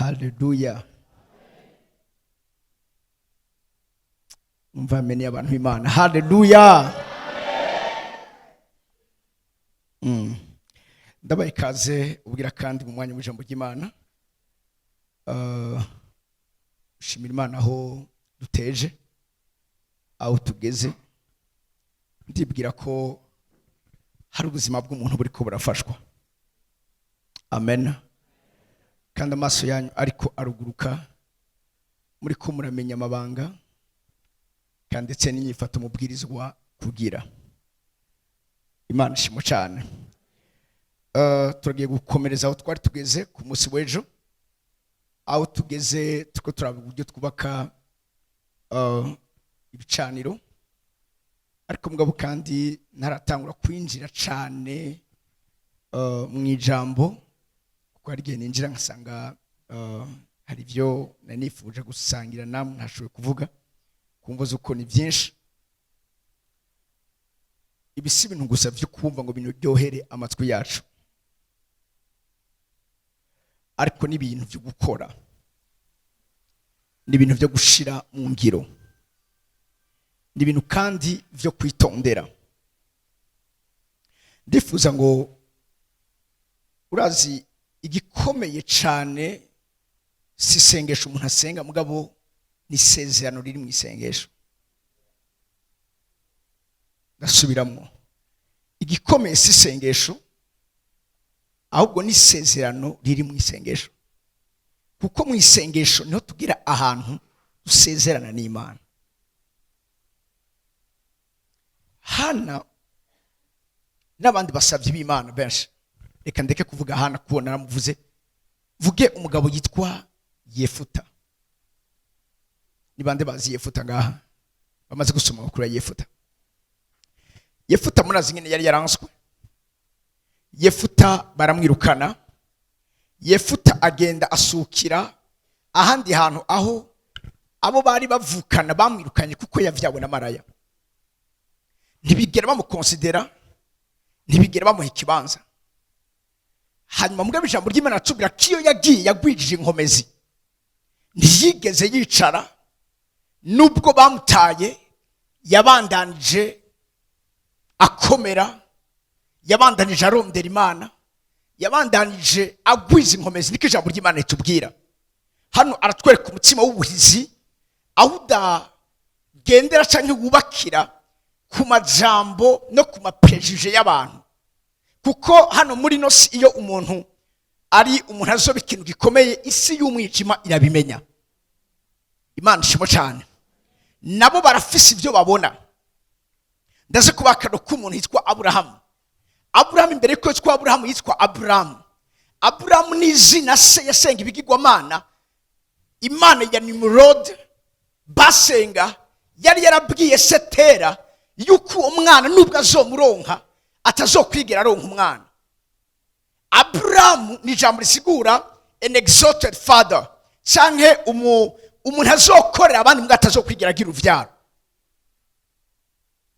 Haleluya. Mvameni abantu b'Imana. Haleluya. Ndabaye ikaze ubwira kandi mu mwanya w'ijambo ry'Imana. Shimira Imana aho duteje, aho tugeze. Ndibwira ko hari ubuzima bw'umuntu buri ko burafashwa. Amen. Kandi amaso yanyu ariko aruguruka muri ko muramenya amabanga kandi ndetse n'inyifato mubwirizwa kugira. Imana ishimwe cyane. Turagiye gukomereza aho twari tugeze ku munsi w'ejo, aho tugeze tuko turavuga uburyo twubaka ibicaniro, ariko mugabo kandi naratangura kwinjira cyane mu ijambo, kuko hari igihe ninjira nkasanga hari ivyo nanifuje gusangira namwe ntashoboye kuvuga kumva zuko ni byinshi. Ibisi ibintu gusa byo kumva ngo bintu byohere amatwi yacu, ariko ni ibintu byo gukora, ni ibintu byo gushira mu ngiro, ni ibintu kandi byo kwitondera. Ndifuza ngo urazi igikomeye cyane si isengesho umuntu asenga, mugabo ni isezerano riri mu isengesho. Ndasubiramo, igikomeye si isengesho, ahubwo ni isezerano riri mu isengesho, kuko mu isengesho niho tugira ahantu dusezerana n'Imana. Hana n'abandi basabye b'Imana benshi, reka ndeke kuvuga Hana kubona naramuvuze, vuge umugabo yitwa Yefuta. Ni bande bazi Yefuta ngaha bamaze gusoma makuru ya Yefuta? Yefuta murazi ngene yari yaranswe. Yefuta baramwirukana. Yefuta agenda asukira ahandi hantu aho abo bari bavukana bamwirukanye kuko yavyawe na maraya. Ntibigera bamukonsidera, ntibigera bamuha ikibanza. Hanyuma mugabo ijambo ry'Imana atubwira kiyo yagiye yagwijije inkomezi, ntiyigeze yicara. Nubwo bamutaye yabandanije akomera, yabandanije arondera Imana, yabandanije agwiza inkomezi. Niko ijambo ry'Imana ritubwira hano. Aratwereka umutima w'ubuhizi, aho udagendera canke wubakira ku majambo no ku maprejije y'abantu, kuko hano muri no si iyo umuntu ari umuntu azoba ikintu gikomeye, isi y'umwijima irabimenya. Imana ishimo cyane. Nabo barafise ibyo babona. Ndaze kubakano k'umuntu yitwa Aburahamu. Aburahamu imbere ko yitwa Aburahamu yitwa Aburahamu. Aburahamu ni izina se yasenga ibigirwamana. Imana ya Nimrod basenga yari yarabwiye Setera yuko umwana nubwo azomuronka atazokwigera aronka umwana. Aburahamu ni ijambo risigura an exalted father, canke umuntu azokorera abandi mbwa atazokwigira agira uvyaro.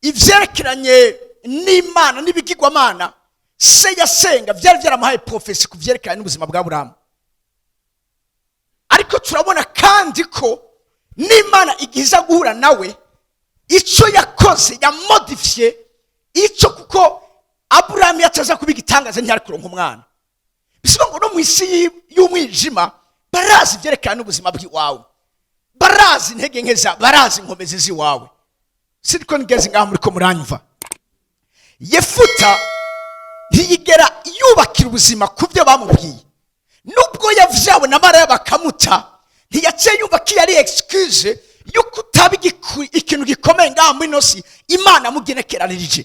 Ivyerekeranye n'Imana n'ibigirwamana se yasenga byari byaramuhaye prophecy kuvyerekeranye n'ubuzima bwa Aburahamu. Ariko turabona kandi ko n'Imana igiza guhura nawe, ico yakoze yamodifye ico, kuko Aburahamu yataza kubiga itangaza ntiyari kuronka umwana. Bisiba ngo no mu isi y'umwijima barazi ivyerekeranye n'ubuzima bw'iwawe, barazi intege nke za, barazi inkomezi z'iwawe. Siriko ngeze ngaho muri ko muranyumva. Yefuta ntiyigera yubakira ubuzima kubyo bamubwiye. Nubwo yavyawe na maraya bakamuta, ntiyaciye yubakira ari excuse yo kutaba ikintu gikomeye ngaho muri nosi Imana mugenekeranirije.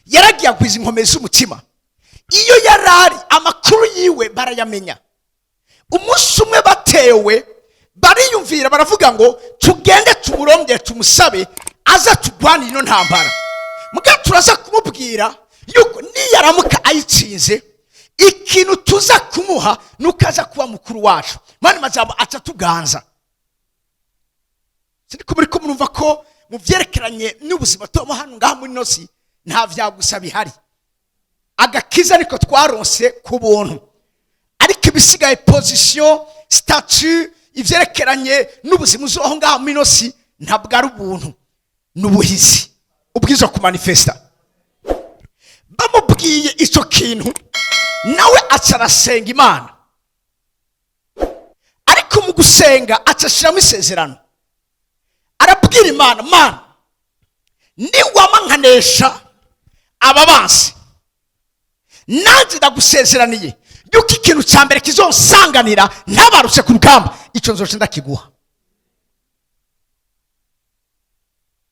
Yaragiye agwiza inkomezi z'umutima. Iyo yarari amakuru yiwe barayamenya. Umunsi umwe batewe bariyumvira baravuga ngo tugende tumurombye tumusabe aza tugwanira ino ntambara. Muga turaza kumubwira yuko niyaramuka ayitsinze ikintu tuza kumuha nukaza kuba mukuru wacu. Mani majambo atatuganza. Sindiko muri ko murumva ko mu vyerekeranye n'ubuzima tomo hano ngaha muri nosi nta vyagusa bihari. Agakiza niko twaronse ku buntu. Ariko ariko ibisigaye position statut ivyerekeranye n'ubuzima uzoho ngaho minosi ntabwo ari ubuntu n'ubuhizi ubwiza ku manifesta. Bamubwiye ico kintu nawe acarasenga Imana, ariko mu gusenga acashiramo isezerano, arabwira Imana, Mana niwamankanesha aba bansi nanjye ndagusezeraniye yuko ikintu cya mbere kizonsanganira ntabarutse ku rugamba icyo nzoce ndakiguha.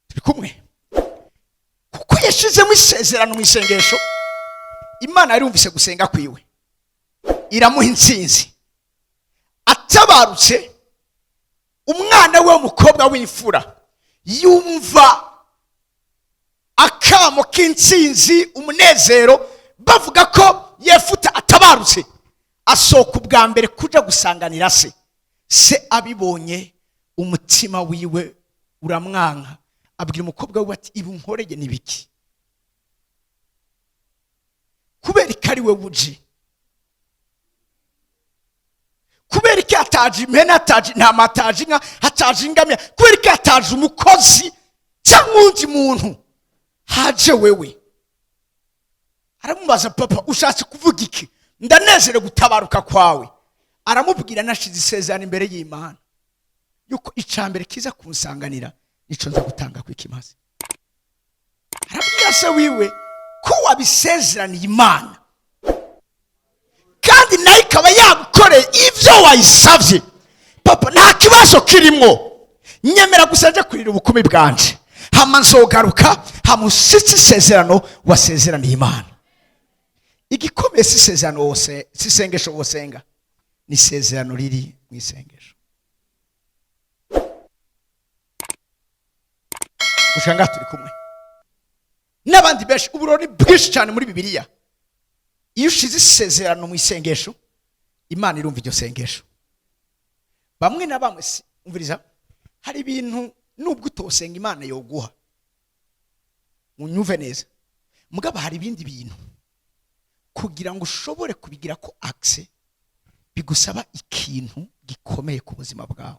Turi kumwe? Kuko yashizemo isezerano mu isengesho, Imana yarumvise gusenga kwiwe iramuha intsinzi. Atabarutse umwana we w'umukobwa w'imfura yumva akamo k'intsinzi, umunezero, bavuga ko Yefuta atabarutse asohoka ubwa mbere kuja gusanganira se. Se abibonye umutima wiwe uramwanka, abwira umukobwa we ati ibi unkoreye ni biki? Kubera ko ari we buji, kubera ko ataje impene, ataje intama, ataje inka, ataje ingamiya, kubera ko ataje umukozi cyangwa undi muntu, haje wewe. Aramubaza, papa ushatse kuvuga iki? Ndanezere gutabaruka kwawe. Aramubwira nashize isezerano imbere y'Imana yuko icambere kiza kunsanganira nico nza gutanga kwikimaze. Arabwira se wiwe ko wabisezeraniye Imana kandi nayo ikaba yagukoreye ivyo wayisavye. Papa nta kibazo kirimo, nyemera gusa nje kurira ubukumi bwanje, hama nzogaruka hamusitse isezerano wasezeraniye Imana. Igikomeye si isezerano wose, si isengesho wosenga, ni isezerano riri mu isengesho. Ushanga turi kumwe n'abandi benshi, uburoni bwinshi cyane muri Bibiliya. Iyo ushize isezerano mu isengesho, Imana irumva iryo sengesho. Bamwe na bamwe umviriza, hari ibintu nubwo utosenga Imana yoguha, munyuve neza, mugabo hari ibindi bintu kugira ngo ushobore kubigira ko access bigusaba ikintu gikomeye ku buzima bwawe.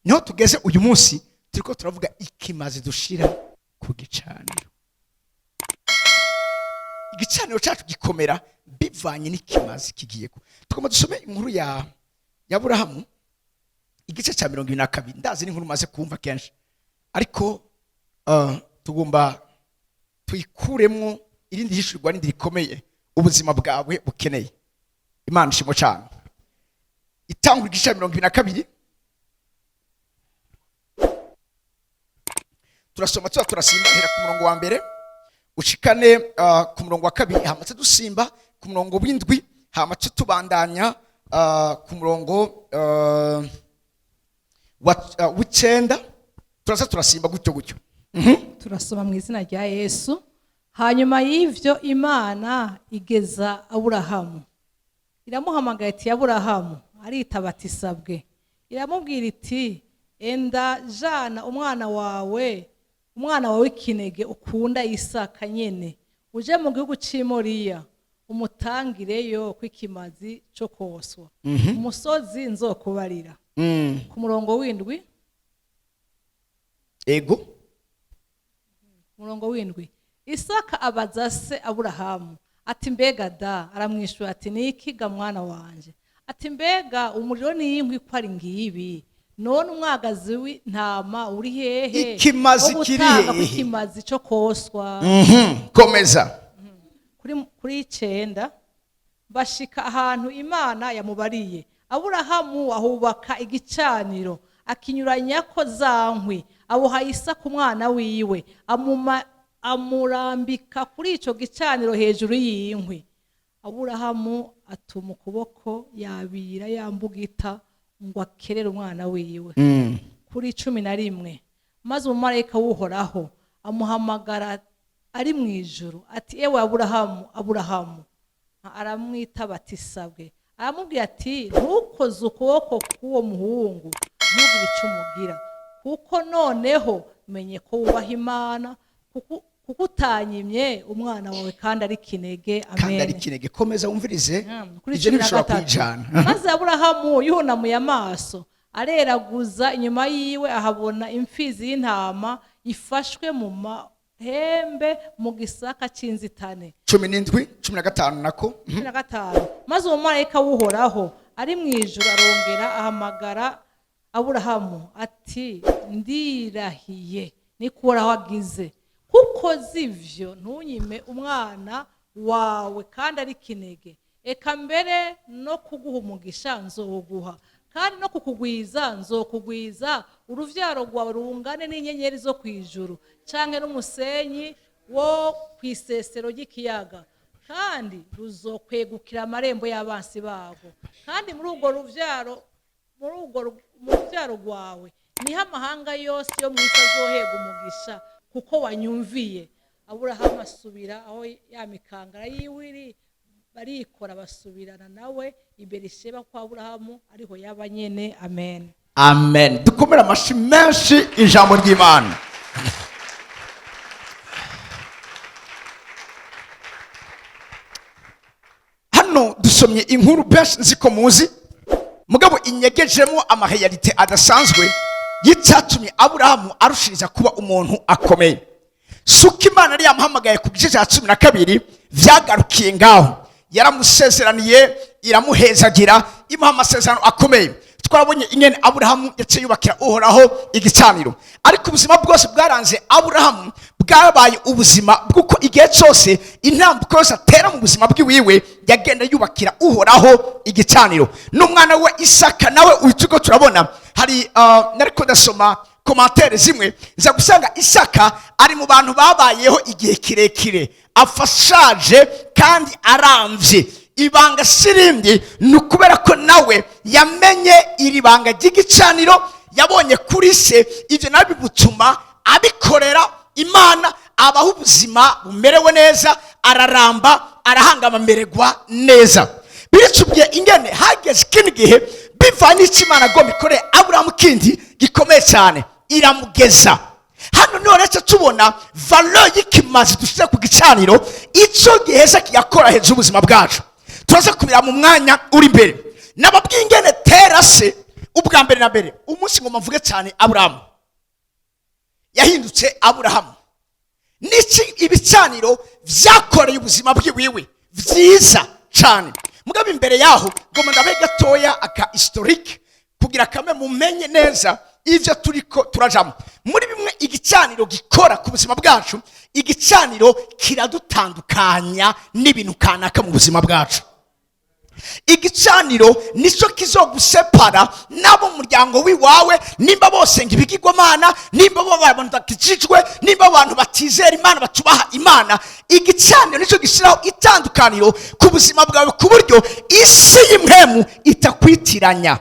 Niho tugeze uyu munsi turiko turavuga ikimaze dushira ku gicaniro. Igicaniro cyacu gikomera bivanye n'ikimaze kigiye ko. Tukoma dusome inkuru ya Aburahamu igice cya 22. Ndazi n'inkuru maze kumva kenshi, ariko tugomba tuyikuremo irindi hishurirwa n'indi rikomeye ubuzima bwawe bukeneye. Imana ishimo cyane. Itangura igice cya 22. Turasoma turasimba hera ku murongo wa mbere ushikane ku murongo wa kabiri, hama dusimba ku murongo w'indwi, hama tubandanya ku murongo w'icenda. Turasimba gutyo. Turasoma mu izina rya Yesu. Hanyuma y'ivyo Imana igeza Aburahamu, iramuhamagaye iti Aburahamu, aritaba ati sabwe. Iramubwira iti enda jana umwana wawe w'ikinege ukunda Isaka nyene, uje mu gihugu c'Imoriya, umutangireyo kw'ikimazi cyo koswa. Umusozi nzokubarira. Ku murongo w'indwi. Ego. Murongo w'indwi. Isaka abaza se Aburahamu ati mbega da? Aramwishura ati niki ga mwana wanje? Ati mbega umuriro n'inkwi ko ari ngibi, none umwagazi w'intama uri hehe? Ikimazi kiri hehe? Ikimazi cyo koswa. Komeza. Kuri 9 bashika ahantu Imana yamubariye. Aburahamu ahubaka igicaniro, akinyuranya ko zankwi, abuha Isaka umwana wiwe, amurambika kuri ico gicaniro hejuru y'inkwi. Aburahamu atuma ukuboko yabira yambugita ngo akerere umwana wiwe. Kuri 11 maze umumarayika w'Uhoraho amuhamagara ari mu ijuru ati ewe Aburahamu, Aburahamu. Aramwitaba ati sabwe. Aramubwira ati ntukoze ukuboko k'uwo muhungu, ntugire icyo umugira, kuko noneho menye ko wubaha Imana, kuko utanyimye umwana wawe kandi ari kinege. kandi ari Amen. kinege. Komeza wumvirize Kuri ibyo 13. ntibishobora kwijana. Maze Aburahamu yunamuye amaso areraguza, inyuma yiwe ahabona imfizi y'intama ifashwe mu mahembe mu gisaka c'inzitane. 17, 15 nako. 15. Maze umumarayika w'Uhoraho ari mu ijuru arongera ahamagara Aburahamu ati, ndirahiye niko Uhoraho agize, kuko zivyo ntunyime umwana wawe kandi ari kinege, eka mbere no kuguha umugisha nzoguha, kandi no kukugwiza nzokugwiza, uruvyaro rwawe rungane n'inyenyeri zo kwijuru canke n'umusenyi wo kwisesero ry'ikiyaga, kandi ruzokwegukira amarembo y'abansi babo. Kandi muri urwo ruvyaro rwawe niho amahanga yose yo mw'isi azohega umugisha, kuko wanyumviye. Aburahamu asubira aho ya mikangara yiwe iri, barikora basubirana nawe i Berisheba kwa Aburahamu ariho yaba nyene. Amen. Amen. Dukomera amashi menshi ijambo ry'Imana. Hano dusomye inkuru benshi nziko muzi, mugabo inyegejemo amaheyarite adasanzwe y'icyatumye Aburahamu arushiriza kuba umuntu akomeye. Suko Imana yari yamuhamagaye ku gice cya 12 vyagarukiye ngaho. Yaramusezeraniye, iramuhezagira, imuha amasezerano akomeye. Twabonye ingene Aburahamu yaciye yubakira Uhoraho igicaniro, ariko ubuzima bwose bwaranze Aburahamu bwabaye ubuzima bw'uko igihe cyose intambuko yose atera mu buzima bw'iwiwe yagenda yubakira Uhoraho igicaniro. N'umwana we Isaka nawe uhituko turabona hari nariko ndasoma komantere zimwe za gusanga Isaka ari mu bantu babayeho igihe kirekire, afashaje kandi aramvye. Ibanga sirindi nukubera ko nawe yamenye iri banga ry'igicaniro, yabonye kuri se, ivyo nabibutuma abikorera Imana, abaho ubuzima bumerewe neza, araramba, arahangama mererwa neza. Biritubwiye ingene hageze ikindi gihe bivanye n'Imana agomba ikore Aburahamu kindi gikomeye cyane, iramugeza. Hano niho retse tubona valeur y'ikimazi dufite ku gicaniro, ico giheza kiyakora heza ubuzima bwacu. Turaza kubira mu mwanya uri imbere. Nababwiye ingene tera se ubwa mbere na mbere umunsi ngo mvuge cyane Aburahamu yahindutse Aburahamu. Niki ibicaniro vyakoreye ubuzima bw'iwiwe vyiza cyane. Mugabe imbere yaho ngo ndabe gatoya aka historique kugira kame mumenye neza ivyo turiko turajamo. Muri bimwe igicaniro gikora ku buzima bwacu, igicaniro kiradutandukanya n'ibintu kanaka mu buzima bwacu. Igicaniro nico kizogusepara nabo muryango wiwawe, nimba bose ngibigirwamana, nimba bo abantu bakijijwe, nimba abantu batizera Imana batubaha Imana. Igicaniro nico gishiraho itandukaniro ku buzima bwawe ku buryo isi y'imhemu itakwitiranya.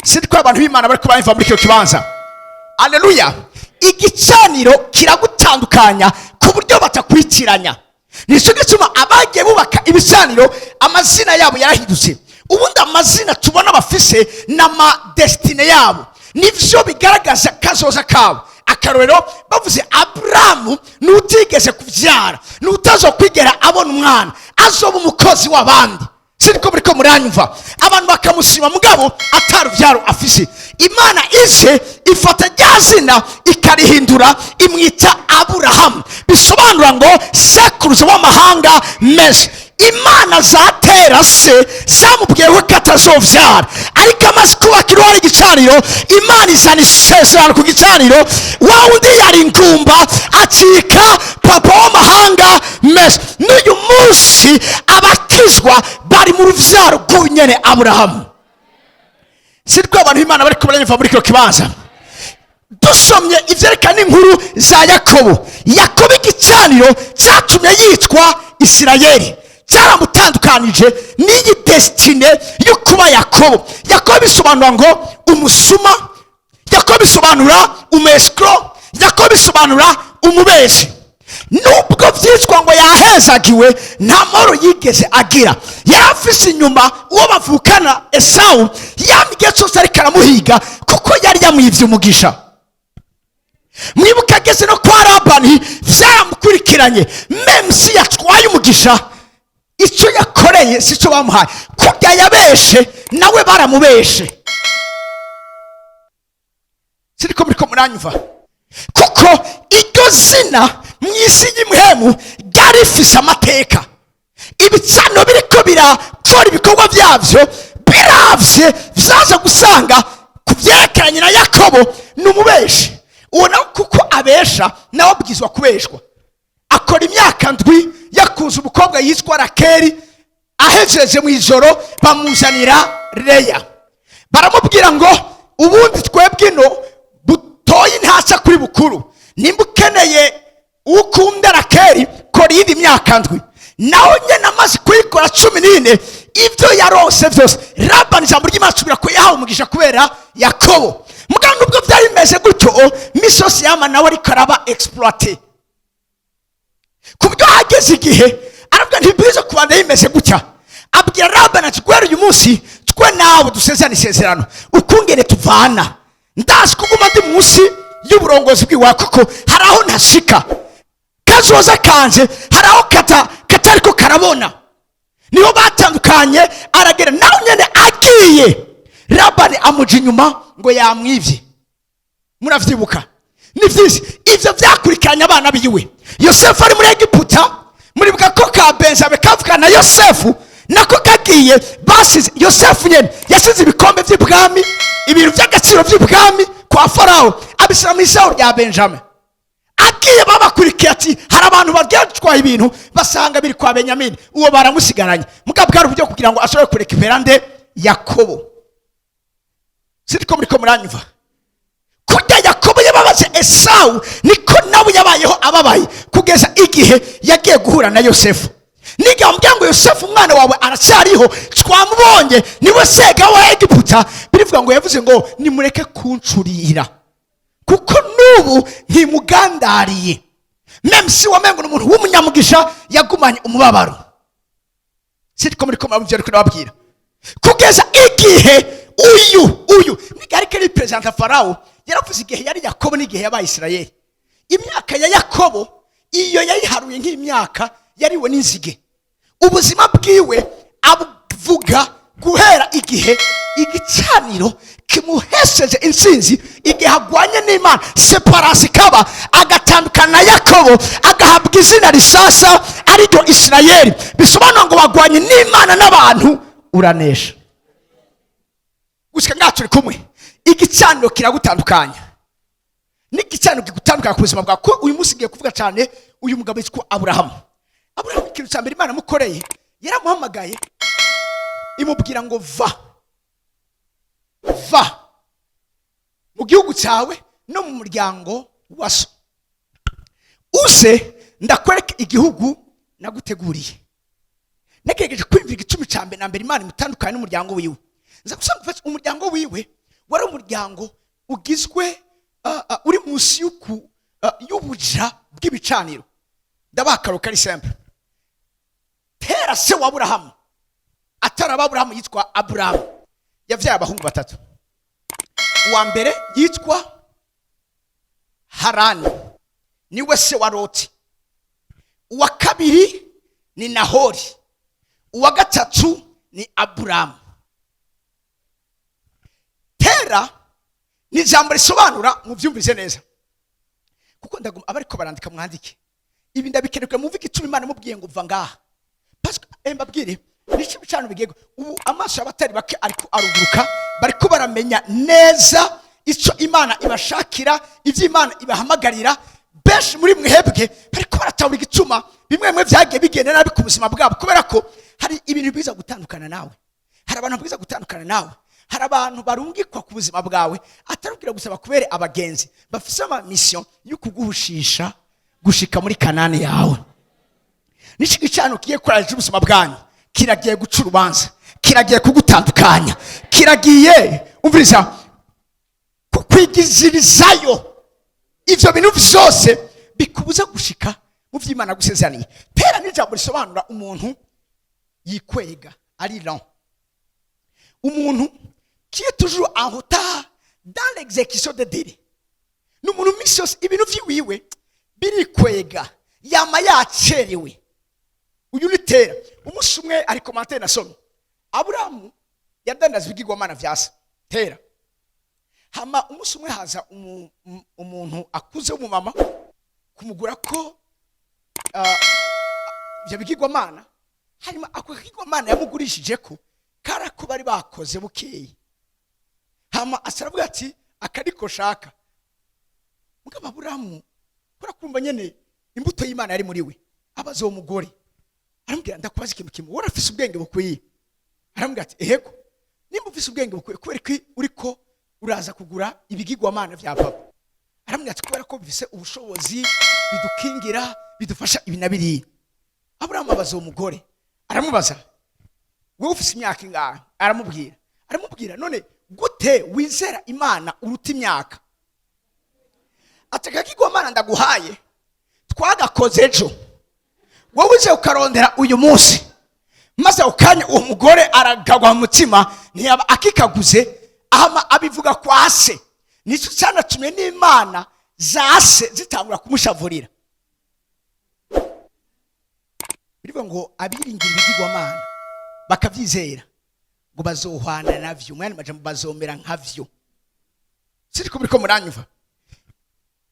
Sitwa abantu b'Imana bariko bamva muri cyo kibanza. Haleluya. Igicaniro kiragutandukanya ku buryo batakwitiranya. Nico gituma abagiye bubaka ibicaniro amazina yabo yarahindutse. Ubundi amazina tubona bafise n'ama destine yabo nivyo bigaragaza kazoza kabo. Akarorero bavuze Aburahamu nutigeze kuvyara, nutazokwigera abona umwana, azoba umukozi w'abandi. Siriko buriko muranyumva, abantu bakamushima mugabo ataruvyaro afise. Imana ije ifata ryazina ikarihindura imwita Aburahamu, bisobanura ngo sekuruza w'amahanga menshi. Imana zatera se zamubwiyeho ko atazovyara, ariko amaze kubaka iruhare igicaniro, Imana izana isezerano ku gicaniro, wa wundi yari ingumba acika papa w'amahanga menshi. N'uyu munsi abakizwa bari mu ruvyaro rw'unyene Aburahamu. Siriko abantu b'Imana bari kubaranyumva muri kino kibanza. Dusomye ivyerekana inkuru za Yakobo. Yakobo igicaniro cyatumye yitwa Isirayeli, cyaramutandukanije n'iyi destine yo kuba Yakobo. Yakobo bisobanura ngo umusuma, Yakobo bisobanura umescro, Yakobo bisobanura umubeshi. Nubwo vyitwa ngo yahezagiwe, nta moro yigeze agira. Yarafise inyuma uwo bavukana Esau, yamige cyose ariko aramuhiga kuko yari yamwivye umugisha. mwibuka ageze no kwa Labani vyamukurikiranye, memsi yatwaye umugisha, icyo yakoreye si cyo bamuhaye, kurya yabeshe nawe baramubeshe. Siriko muriko muranyumva? Kuko iryo zina mw'isi y'imhemu ryari rifise amateka. Ibicaniro biriko birakora ibikorwa byavyo biravye vyaje gusanga kuvyerekanye na Yakobo n'umubeshi. Ubona kuko abesha nawe abwizwa kubeshwa. Akora imyaka ndwi yakuze umukobwa yitwa Rakeri, ahejeje mu ijoro bamuzanira Leya. Baramubwira ngo ubundi twebwe ino butoyi ntaca kuri bukuru, nimba ukeneye ukunda Rakeri kora iyindi myaka ndwi. Naho nyene amaze kuyikora 14, ivyo yarose vyose Labani ijambo ry'Imana ko yahawe umugisha kubera Yakobo. Mugabo nubwo vyari bimeze gutyo, misosi yama nawe ariko araba exploité. Kubyo hageze igihe aravuga ntibize kubanda yimeze gutya, abwira Labani ati gwera uyu munsi twe nawe dusezerana isezerano ukungene tuvana, ndazi kuguma ndi munsi y'uburongozi bw'iwawe kuko haraho ntashika, kazoza kanje haraho katariko karabona. Niho batandukanye, aragera naho nyene agiye Labani amuja inyuma ngo yamwivye. Muravyibuka? Ni vyiza ivyo vyakurikiranye abana biwe. Yosefu ari muri Egiputa, muribuka ko ka Benjamin kavukana na Yosefu nako kagiye basize. Yosefu nyene yasize ibikombe vy'ibwami, ibintu vy'agaciro vy'ibwami kwa Farao, abisira mu isaho rya Benjamin. Agiye babakurikiye ati hari abantu baryatwaye ibintu basanga biri kwa Benyamini, uwo baramusigaranye. Mugabo bwari uburyo kugira ngo ashobore kureka iperande Yakobo. Siriko muriko muranyumva? Kurya Yakobo yababaze Esau niko nawe yabayeho ababaye kugeza igihe yagiye guhura na Yosefu. Niga umuryango Yosefu umwana wawe aracyariho, twamubonye niwe sega wa Egiputa, birivuga ngo yavuze ngo nimureke kuncurira kuko nubu ntimugandariye. Memsi wamengo n'umuntu w'umunyamugisha yagumanye umubabaro. Siriko muriko murabwira ariko nababwira kugeza igihe uyu nigari kari president Farao yaravuze igihe yari Yakobo n'igihe yabaye Isirayeli. Imyaka ya Yakobo iyo yayiharuye nk'imyaka yariwe n'inzige. Ubuzima bwiwe abuvuga guhera igihe igicaniro kimuhesheje intsinzi, igihe agwanye n'Imana, separasi kaba agatandukana na Yakobo, agahabwa izina risasa ariryo Isirayeli. Bisobanura ngo bagwanye n'Imana n'abantu uranesha. Gushika ngaho turi kumwe, igicaniro kiragutandukanya. N'igicaniro kigutandukanya ku buzima bwawe. Ko uyu munsi ngiye kuvuga cyane uyu mugabo yitwa Aburahamu. Aburahamu ikintu cya mbere Imana mukoreye, yaramuhamagaye imubwira ngo va mu gihugu cyawe no mu muryango wa so, uze ndakwereka igihugu naguteguriye. Nagejeje kwimvira igicumi cya mbere na mbere Imana imutandukanye n'umuryango wiwe. Nza gusanga umuryango wiwe wari umuryango ugizwe uri munsi y'ubuja bw'ibicaniro. Ndabakaro kari simple. Tera se wa Aburahamu ataraba Aburahamu yitwa Aburahamu, yavyaye abahungu batatu. Uwa mbere yitwa Harani, niwe se wa Loti. Uwa kabiri ni Nahori. Uwa gatatu ni Aburahamu. Tera ni ijambo risobanura muvyumvise neza, kuko ndaguma abariko barandika mwandike ibi ndabikerekwe muvuga Igituma Imana mubwiye ngo va ngaha. Pasika mbabwire nico bicano bigego ubu amaso abatari bake ariko aruguruka, bariko baramenya neza ico Imana ibashakira, ivyo Imana ibahamagarira. Benshi muri mwebwe bariko baratawura igituma bimwe vyagiye bigenda nabi ku buzima bwabo, kubera ko hari ibintu biza gutandukana nawe. Hari abantu biza gutandukana nawe, hari abantu barungikwa ku buzima bwawe atarubwira gusaba kubere abagenzi bafise ama mission yo kuguhushisha gushika muri Kanani yawe. Nici gicano kiye kwaraje ubuzima bwanyu, kiragiye guca urubanza, kiragiye kugutandukanya, kiragiye umviriza kwigizirizayo ivyo bintu vyose bikubuza gushika mu vy'Imana gusezeraniye. Tera n'ijambo risobanura umuntu yikwega, ari lent, umuntu qui est toujours en retard dans l'exécution de Dieu. n'umuntu misi yose ibintu vyiwiwe birikwega yama yacerewe. Uyu nitera umunsi umwe ari komante nasomye, Aburahamu yadandaza ibigirwamana vyase tera. Hama umunsi umwe haza umuntu akuze w'umumama kumugura ko ivyo bigirwamana, hanyuma ako bigirwamana yamugurishije ko karako bari bakoze bukeye. Hama asaravuga ati akariko shaka. Mugabo Aburahamu kurakumva nyene imbuto y'Imana yari muri we, abazo umugore aramubwira ndakubaza ikintu kimwe, warafise ubwenge bukwiye? Aramubwira ati eheko, nimba ufise ubwenge bukwiye kubera ko uriko uraza kugura ibigirwamana vya papa. Aramubwira ati kubera ko bifise ubushobozi bidukingira bidufasha ibinabiri. Aburahamu abaza umugore aramubaza wewe ufise imyaka ingahe? Aramubwira none gute wizera Imana uruta imyaka? Ataka kigwamana ndaguhaye twagakoze ejo, wowe uje ukarondera uyu munsi, maze ukanya uwo mugore aragagwa mu mutima ntiyaba akikaguze, ahama abivuga kwa se. Nico cyanatumye n'Imana zase zitangura kumushavurira. Birivuga ngo abiringira ibigirwamana bakavyizera ngo bazohwana navyo, mwene majambo bazomera nkavyo. Siri kubiriko muranyumva?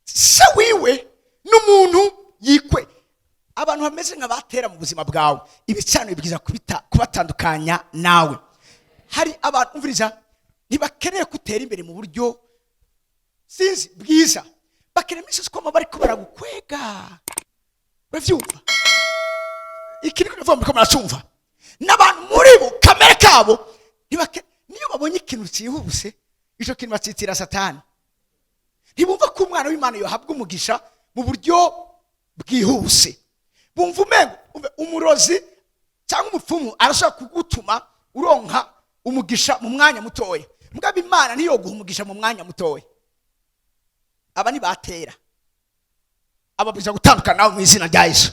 Se wiwe n'umuntu yikwe. Abantu bameze nk'abatera mu buzima bwawe, ibicaniro bigiza kubatandukanya nawe. Hari abantu umviriza ntibakeneye kutera imbere mu buryo sinzi bwiza, bakeneye imisozi kwama bariko baragukwega. Uravyumva? Ikiri kuvuga muriko muracumva? N'abantu muri bo kamere kabo niyo babonye ikintu cyihuse, ico kintu batsitira Satani. Ntibumva ko umwana w'Imana yohabwa umugisha mu buryo bwihuse. Bumva umengo umurozi cyangwa umupfumu arashaka kugutuma uronka umugisha mu mwanya mutoya. Mugabo Imana niyo guha umugisha mu mwanya mutoya. Aba ni batera, aba biza gutandukana nawe mu izina rya Yesu.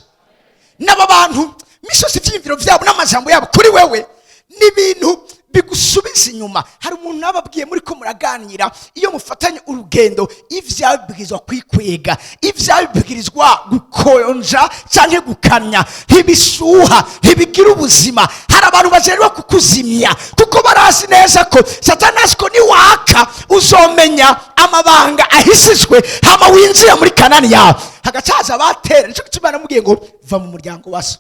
N'aba bantu misozi vy'imviro vyabo n'amajambo yabo kuri wewe n'ibintu bigusubiza inyuma. Hari umuntu nababwiye muri ko muraganira, iyo mufatanye urugendo ivyabibwirizwa kwikwega, ivyabibwirizwa gukonja canke gukanya, ntibisuha ntibigira ubuzima. Hari abantu bajerwa kukuzimya kuko barazi neza ko Satani asiko ni waka uzomenya amabanga ahisizwe, hama winjira muri Kanani yawe. Hagacaza batera, nico gituma namubwiye ngo va mu muryango waso.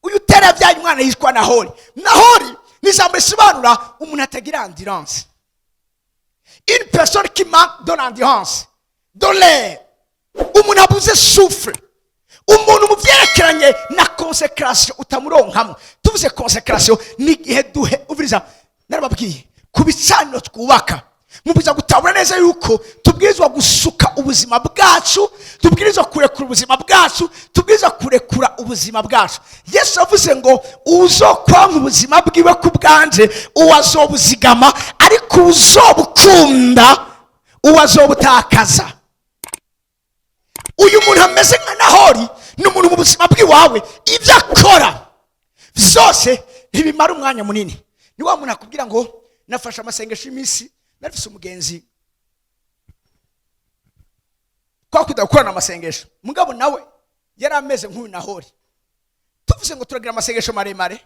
Uyu tera vyaye umwana yitwa Nahori. Nahori n'ijambo risobanura umuntu atagira endurance. Une personne qui manque de l'endurance, de l'air. Umuntu abuze souffle. Umuntu muvyerekeranye na consécration utamuronkamo. Tuvuze consécration ni gihe duhe uviriza narababwiye kubicaniro twubaka. Mubiza gutabura neza yuko tubwirizwa gusuka ubuzima bwacu, tubwirizwa kurekura ubuzima bwacu, tubwirizwa kurekura ubuzima bwacu. Yesu avuze ngo uzokwanka ubuzima bwiwe ku bwanje uwazobuzigama, ariko uzobukunda uwazobutakaza. Uyu muntu ameze nka Nahori n'umuntu mu buzima bwiwawe ibyo akora vyose ntibimara umwanya munini. Ni wa muntu akubwira ngo nafashe amasengesho y'imisi, narifise umugenzi kwa kudakorana amasengesho, mugabo nawe yari ameze nk'uyu Nahori. Tuvuze ngo turagira amasengesho maremare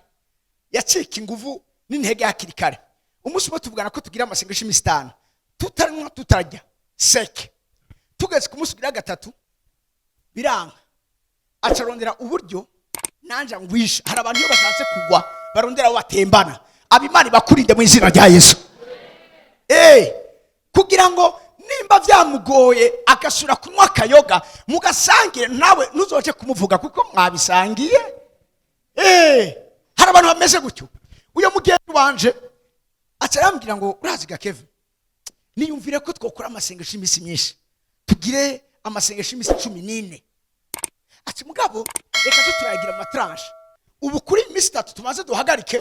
yacika inguvu n'intege hakiri kare. Umunsi umwe tuvugana ko tugira amasengesho y'imisi 5 tutarinywa tutarya seke. Tugeze ku munsi wa gatatu biranga, acarondera uburyo nanja ngwisha. Hari abantu iyo bashatse kugwa barondera abo batembana. Abimana bakurinde mu izina rya Yesu. Kugira ngo nimba vyamugoye agasura kunywa akayoga mugasangire nawe nuzoje kumuvuga kuko mwabisangiye. Hari abantu bameze gutyo. Uyo mugenzi wanje acarambwira ngo uraziga Kevin, niyumvire ko twokora amasengesho y'imisi myinshi, tugire amasengesho y'imisi 14. Ati mugabo reka tuturagira amatranche, ubu kuri imisi 3 tumaze duhagarike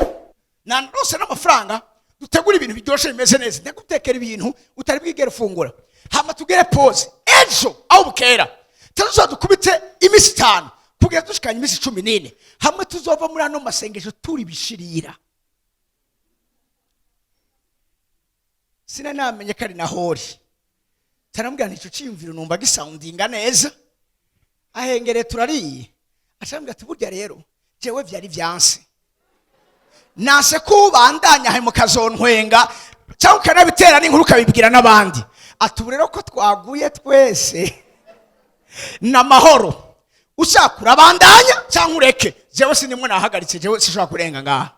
na rose n'amafaranga dutegura ibintu biryoshe bimeze neza. Ndagutekera ibintu utari bwigere ufungura, hama tugere pause ejo aho bukera tuzo dukubite imisi 5 kugera dushikanye imisi 14, hamwe tuzova muri ano masengesho turi bishirira. Sina namenye kari Nahori taramubwira nti ico ciyumviro numva gisoundinga neza ahengere turariye acambwira ati burya rero jewe vyari vyanse nase kubandanya he mukazontwenga cyangwa ukanabitera n'inkuru ukabibwira n'abandi ati rero ko twaguye twese n'amahoro ushaka urabandanya cyangwa ureke jewe sinimwe nahagaritse jewe sishobora kurenga ngaha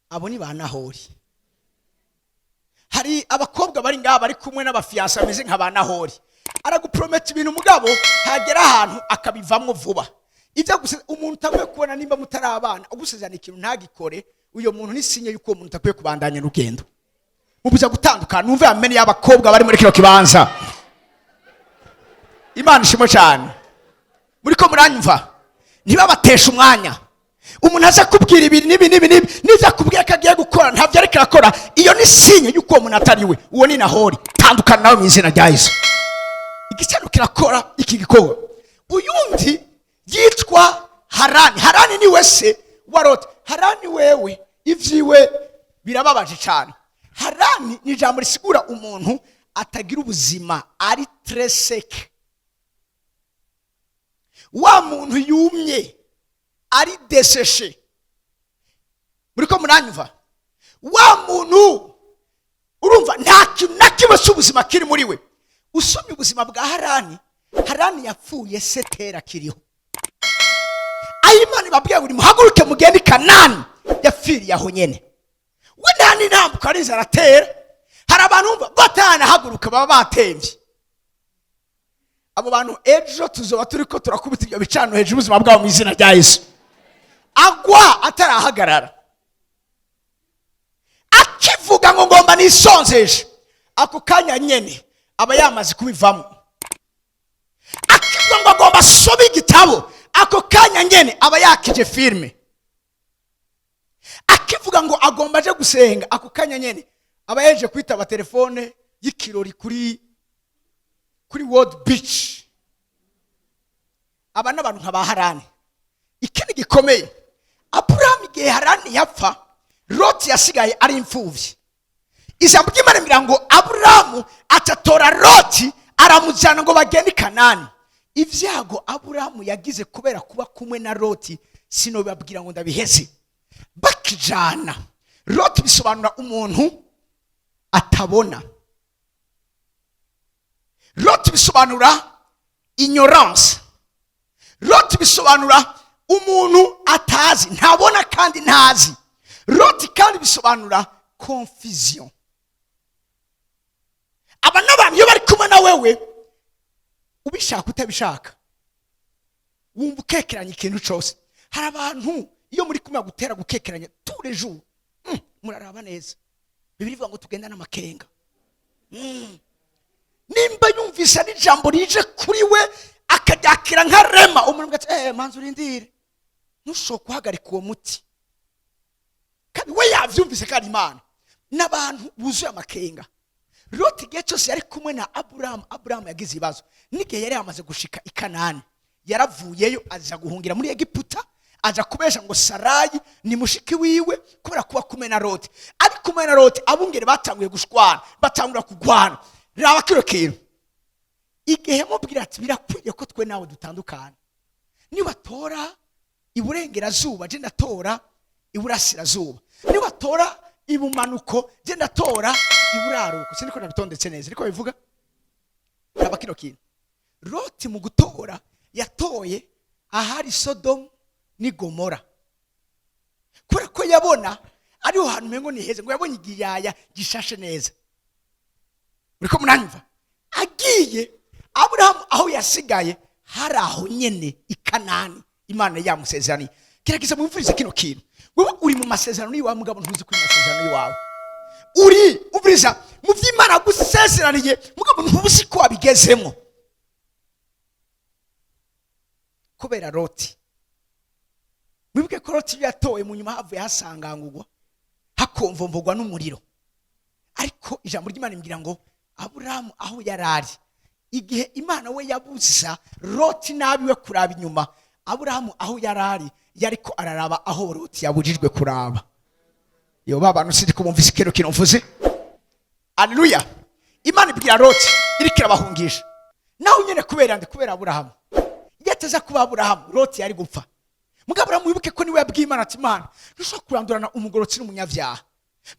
abo ni banahori hari abakobwa bari ngaha bari kumwe n'abafiyansa bameze nka banahori araguprometa ibintu mugabo hagera ahantu akabivamwo vuba ivyo gusa umuntu utakwiye kubona nimba mutarabana ugusezerana ikintu ntagikore uyo muntu ni sinye yuko umuntu utakwiye kubandanya n'urugendo mubuza gutandukana numve amene y'abakobwa bari muri kino kibanza Imana ishimwe cyane muriko muranyumva ntibabatesha umwanya umuntu aza kubwira ibintu nibi niza kubwira kagiye gukora ntavyo ariko arakora iyo ni sinye yuko umuntu atariwe uwo ni nahori tandukana nawe mu izina rya Yesu igicano kirakora iki gikorwa uyundi yitwa Harani ni wese warota Harani wewe ivyiwe birababaje cyane Harani ni jambo risigura umuntu atagira ubuzima ari très sec wa muntu yumye ari desséché muriko muranyumva wa muntu urumva nta kintu na kimwe cy'ubuzima kiri muri we usomye ubuzima bwa Harani yapfuye setera kiriho Imana babwiye buri muhaguruke mugende Kanani yapfiriye aho nyene we nani ntambuka ariza aratera hari abantu batana haguruka baba batemvye abo bantu ejo tuzoba turiko turakubita ibyo bicano hejuru ubuzima bwabo mu izina rya Yesu agwa atarahagarara akivuga ngo ngomba nisonzeje ako kanya nyene aba yamaze kubivamo akivuga ngo ngomba sobe igitabo ako kanya nyene aba yakije filme akivuga ngo agomba aje gusenga ako kanya nyene aba yeje kwitaba telefone y'ikirori kuri World Beach abana abantu nkaba Harani ikindi gikomeye Abraham igihe Harani yapfa Loti yasigaye ari imfuvyi ijambo ry'Imana rimbwira ngo Abraham atatora Loti aramujyana ngo bagende Kanani ivyago Abraham yagize kubera kuba kumwe na Loti sinobabwira ngo ndabiheze bakijana Loti bisobanura umuntu atabona Loti bisobanura ignorance Loti bisobanura umuntu atazi ntabona kandi ntazi Loti kandi bisobanura confusion abana abantu iyo bari kumwe na wewe ubishaka utabishaka wumva ukekeranya ikintu cyose hari abantu iyo muri kumwe gutera gukekeranya tous les jours muraraba neza Bibiri ivuga ngo tugenda n'amakenga nimba yumvise n'ijambo rije kuri we akajakira nka rema umuntu ati manzi urindire ntushobora guhagarika uwo muti kandi we yavyumvise kandi Imana n'abantu buzuye amakenga Loti igihe cyose yari kumwe na Abraham yagize ibibazo n'igihe yari yamaze gushika i Kanani yaravuyeyo aza guhungira muri Egiputa aja kubesha ngo Sarayi ni mushiki wiwe kubera kuba kumwe na Loti ari kumwe na Loti abungere batanguye gushwana batangura kugwana raba kiro kintu igihe mubwira ati birakwiye ko twe nawe dutandukana niba tora iburengerazuba je ndatora iburasirazuba niba tora ibumanuko je ndatora iburaruko siniko nabitondetse neza ariko bivuga raba kiro kintu Loti mu gutora yatoye ahari Sodom ni Gomora kubera ko yabona ariho hantu mengo ni heze ngo yabonye igiyaya gishashe neza muriko munanyumva agiye Abraham aho yasigaye hari aho nyene i Kanani Imana yamusezeraniye kiragiza mumvurize kino kintu wewe uri mu masezerano yiwawe mugabo ntuzi ko masezerano yiwawe uri uvuriza mu vy'Imana gusezeraniye mugabo ntuzi ko abigezemo kubera Loti mwibuke ko Loti yatoye mu nyuma havuye hasangangurwa hakomvomvogwa n'umuriro ariko ijambo ry'Imana rimbwira ngo Abraham aho yarari igihe Imana we yabuza Loti nabiwe kuraba inyuma Abraham aho yarari yariko araraba aho Loti yabujijwe kuraba yo baba no sindi kumumvise kero kino mvuze Haleluya imana ibwira Loti iriko irabahungisha naho nyene kubera Aburahamu iyo ataza kuba Aburahamu Loti yari gupfa. Mugabo Aburahamu wibuke ko niwe yabwiye Imana ati Imana ntushobora kurandurana umugorotsi n'umunyavyaha,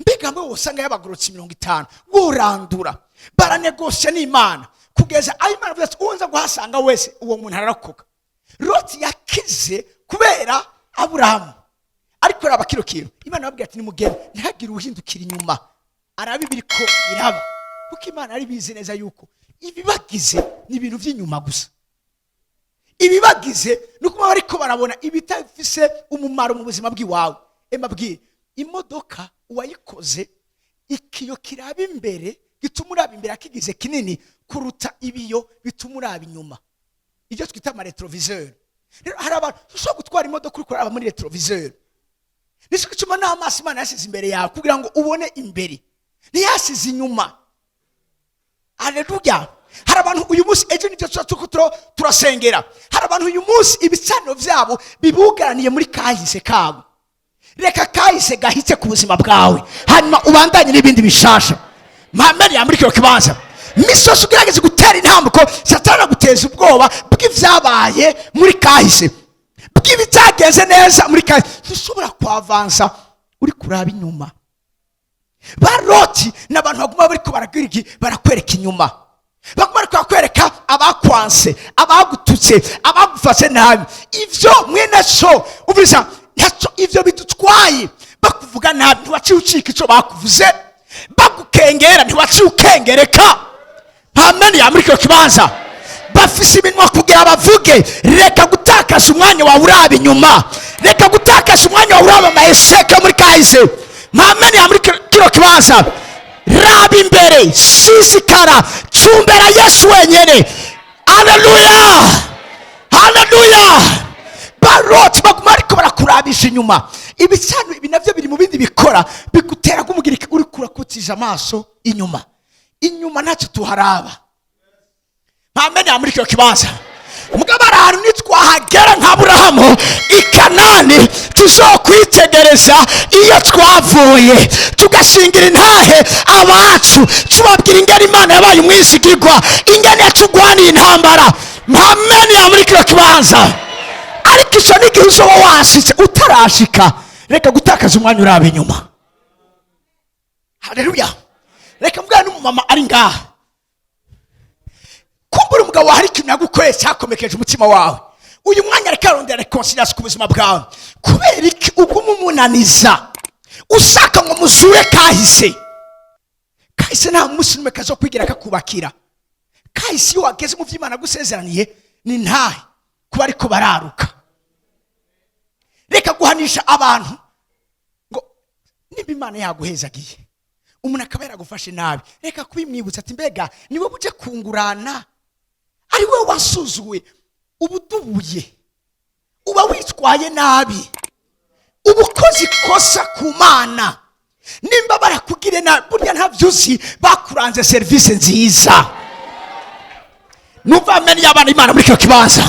mbega mwe wosanga y'abagorotsi 50 worandura baranegosya n'Imana kugeza aho Imana avuze ati uwonza guhasanga wese uwo muntu ararokoka. Loti yakize kubera Aburahamu, ariko raba kiro Imana yabwiye ati nimugende ntihagire uhindukira inyuma arabi biriko iraba, kuko Imana ari bizi neza yuko ibibagize ni ibintu by'inyuma gusa. Ibibagize nuko bariko barabona ibitafise umumaro mu buzima bw'iwawe. Mbabwire imodoka uwayikoze ikiyo kiraba imbere gituma uraba imbere akigize kinini kuruta ibiyo bituma uraba inyuma, ibyo twita ama retroviseur. Rero hari abantu ushobora gutwara imodoka uri kuraba muri retroviseur, nishiko cyuma n'amaso Imana yasize imbere yawe kugira ngo ubone imbere, ntiyasize inyuma. Haleluya. Hari abantu uyu munsi ejo nibyo turasengera, hari abantu uyu munsi ibicaniro byabo bibugaraniye muri kahise kabo. Reka kahise gahitse ku buzima bwawe hanyuma ubandanye n'ibindi bishasha. Mpamere ya muri kiro kibanza misoso ugerageze gutera intambuko satana guteza ubwoba bw'ivyabaye muri kahise, bw'ibitagenze neza muri kahise. Ushobora kwavansa uri kuraba inyuma. Baroti n'abantu baguma bariko baragirigi barakwereka inyuma, baguma bariko bakwereka abakwanse, abagututse, abagufase nabi. Ivyo mwene so ubisa ntacyo ivyo bidutwaye. Bakuvuga nabi ntiwaciye ucika ico bakuvuze, bagukengera ntiwaciye ukengereka. Amen. Ya muri kyo kibanza bafise iminwa kugira bavuge. Reka gutakaza umwanya wawe uraba inyuma, reka gutakaza umwanya wawe uraba amaeseke muri kahise. Amen. Ya muri kyo kibanza raba imbere, sisikara, cumbera Yesu wenyene. Haleluya, haleluya. Baroti baguma ariko barakurabisha inyuma. Ibicano ibi navyo biri mu bindi bikora bigutera kumugira uri kurakutije amaso inyuma. Inyuma ntacyo tuharaba. Amen. Ya muri kyo kibanza mugabo ahantu nitwahagera nka Aburahamu i Kanani tuzokwitegereza iyo twavuye tugashingira intahe abacu, tubabwira ingene Imana yabaye umwizigirwa, ingene yatugwaniye intambara. Amen. Ya muri kyo kibanza ariko ico n'igihe uzoba washitse utarashika, reka gutakaza umwanya uraba inyuma. Haleluya. Reka mbwa n'umumama ari ngaha, kumbura umugabo hari ikintu yagukoreye cyakomekeje umutima wawe. Uyu mwanya reka arondera reconciliation ku buzima bwawe. Kubera iki uguma umunaniza ushaka ngo muzure kahise? Kahise nta munsi n'umwe kazo kwigira kakubakira. Kahise iyo wageze mu vy'Imana gusezeraniye ni ntahe kuba ariko bararuka. Reka guhanisha abantu ngo nimba Imana yaguhezagiye umuntu akaba yaragufashe nabi, reka kubimwibutsa ati mbega niwe buje kungurana, ari we wasuzuwe, ubudubuye, uba witwaye nabi, ubukozi kosa ku Mana. Nimba barakugire nabi burya ntavyuzi bakuranze service nziza. Numva Amen. Y'abana Imana muri kyo kibanza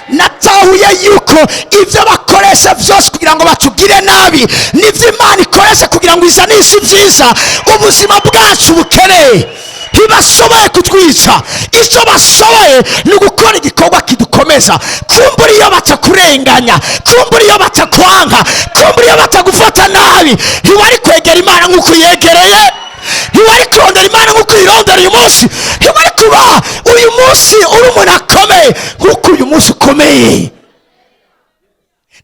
natahuye yuko ivyo bakoresha vyose kugira ngo batugire nabi nivyo Imana ikoresha kugira ngo izanishe vyiza ubuzima bwacu bukereye. Ntibashoboye kutwica, icyo bashoboye ni ugukora igikorwa kidukomeza. Kumbura iyo batakurenganya, kumbura iyo batakwanga, kumbura iyo batagufata nabi, ntiwari kwegera Imana nk'uko uyegereye, ntiwari kurondera Imana nk'uko uyirondera uyu munsi, ntiwari kuba uyu munsi uri umuntu akomeye nk'uko uyu munsi ukomeye.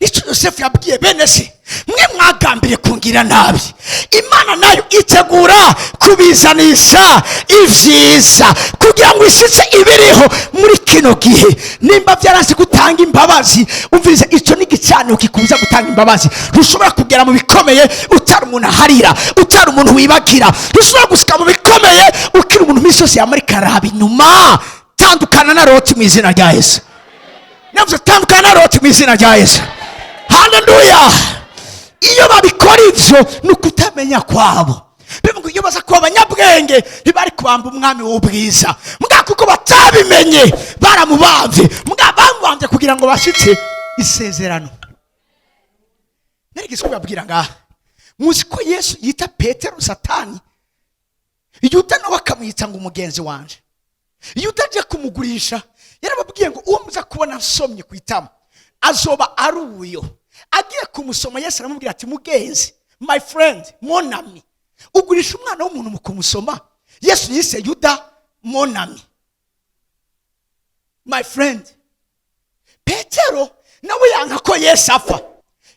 Nicyo Yosefu yabwiye bene se, mwe mwagambiriye kungira nabi, Imana nayo itegura kubizanisha ivyiza kugira ngo ishitse ibiriho muri kino gihe. Nimba byaranse gutanga imbabazi, umvirize icyo n'igicaniro kikubuza gutanga imbabazi. Ntushobora kugera mu bikomeye utari umuntu aharira, utari umuntu wibagira. Ntushobora gusika mu bikomeye ukiri umuntu misozi ya muri karaba inyuma. Tandukana na Loti mu izina rya Yesu. Navuze tandukana na Loti mu izina rya Yesu. Haleluya. Iyo babikora ivyo ni ukutamenya kwabo. Bivuga iyo baza kuba abanyabwenge ntibari kubamba umwami w'ubwiza, mbwa kuko batabimenye baramubamvye, mbwa bamubamvye kugira ngo bashitse isezerano. Narigeze kubabwira ngaha, muzi ko Yesu yita Petero Satani, Yuda nawe amwita ngo umugenzi wanje. Iyo utaje kumugurisha yarababwiye ngo uwo muza kubona nsomye ku itama azoba ari uyo. Agiye kumusoma Yesu aramubwira ati mugenzi, my friend, mon ami. Ugurisha umwana w'umuntu mu kumusoma. Yesu yise Yuda mon ami, my friend. Petero nawe yanka ko Yesu apfa.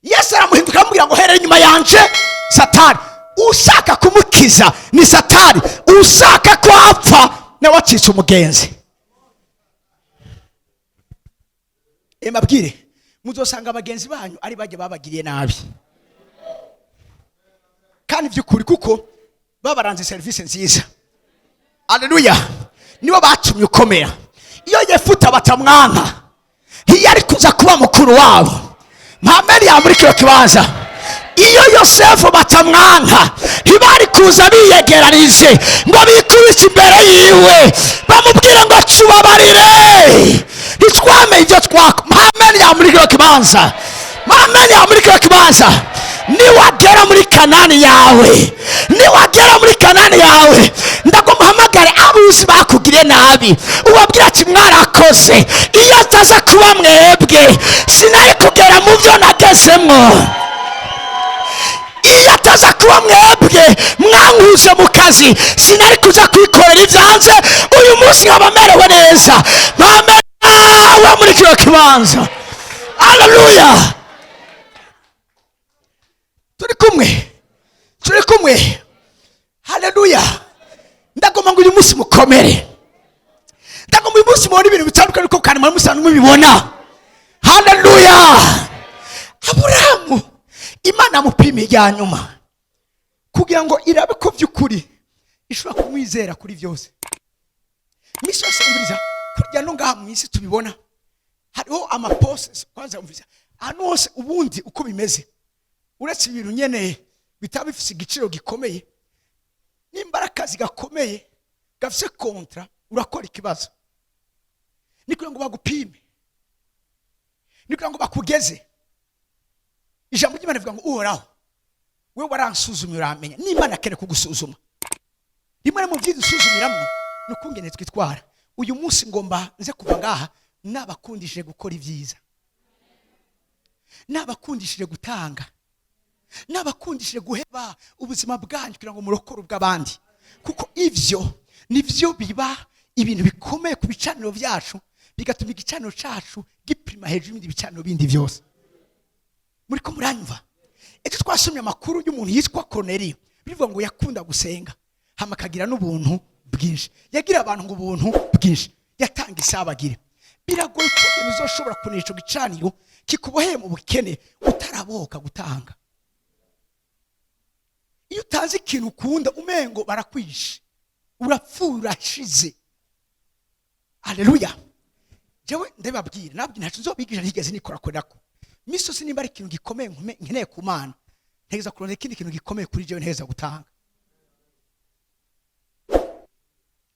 Yesu aramuhinduka aramubwira ngo here nyuma yanje Satani. Ushaka kumukiza ni Satani, ushaka ko apfa nawe acitse umugenzi. Mabwire muzosanga abagenzi banyu ari bajye babagiriye nabi kandi by'ukuri, kuko babaranze service nziza. Haleluya. Nibo batumye ukomera. Iyo Yefuta batamwanka ntiyari kuza kuba mukuru wabo. Mpameri ya muri kino kibanza, iyo Yosefu batamwanka ntibari kuza biyegeranije ngo bikubise imbere yiwe bamubwira ngo tubabarire ntitwamenye ibyo twako. Mpameri ya muri kino kibanza, mpameri ya muri kino kibanza, niwagera muri Kanani yawe, niwagera muri Kanani yawe, ndaguhamagare abuzi bakugiriye nabi ubabwira ati mwarakoze. Iyo ataza kuba mwebwe sinari kugera mu byo nagezemwo. Iyo ataza kuba mwebwe mwanguze mu kazi sinari kuza kwikorera ibyanze uyu munsi nkaba merewe neza. Mpamera muri kino kibanza. Haleluya. Turi kumwe. Haleluya. Ndagomba ngo uyu munsi mukomere. Ndagomba uyu munsi mubone ibintu bitandukanye uko kandi musanzwe mubibona. Haleluya. Aburahamu Imana mupime ya nyuma kugira ngo irabe ko by'ukuri ishobora kumwizera kuri byose. Misho asambiriza kurya no ngaha mu isi tubibona. Hariho amaposes kwanza umviza hano hose ubundi uko bimeze, uretse ibintu nyene bitaba bifise igiciro gikomeye n'imbarakazi gakomeye gafise kontra, urakora ikibazo ni kugira ngo bagupime, ni kugira ngo bakugeze. Ijambo ry'Imana rivuga ngo uhoraho wewe waransuzumye uramenya. N'Imana kene kugusuzuma. Rimwe mu byiza usuzumiramwe n'ukungene twitwara. Uyu munsi ngomba nze kuva ngaha nabakundishije gukora ibyiza, nabakundishije gutanga, nabakundishije guheba ubuzima bwanyu kugira ngo murokore ubw'abandi, kuko ivyo nivyo biba ibintu bikomeye ku bicaniro byacu, bigatuma igicaniro cacu giprima hejuru y'ibindi bicaniro bindi byose. Muri ko muranyumva? Icyo twasomye amakuru y'umuntu yitwa Korneliyo bivuga ngo yakunda gusenga hama akagira n'ubuntu bwinshi. Yagira abantu ngo ubuntu bwinshi, yatanga isabagire. Biragoye ko uzoshobora kunesha gicaniro kikuboheye mu bukene utaraboka gutanga. Iyo utazi ikintu ukunda umengo barakwishe, urapfura shize. Haleluya. Jewe ndababwira nabwo ntacu nzobigisha ntigeze nikora korako. Misozi nimba ari ikintu gikomeye nkeneye ku Mana, ntegeza kurondera ikindi kintu gikomeye kuri jewe nteza gutanga.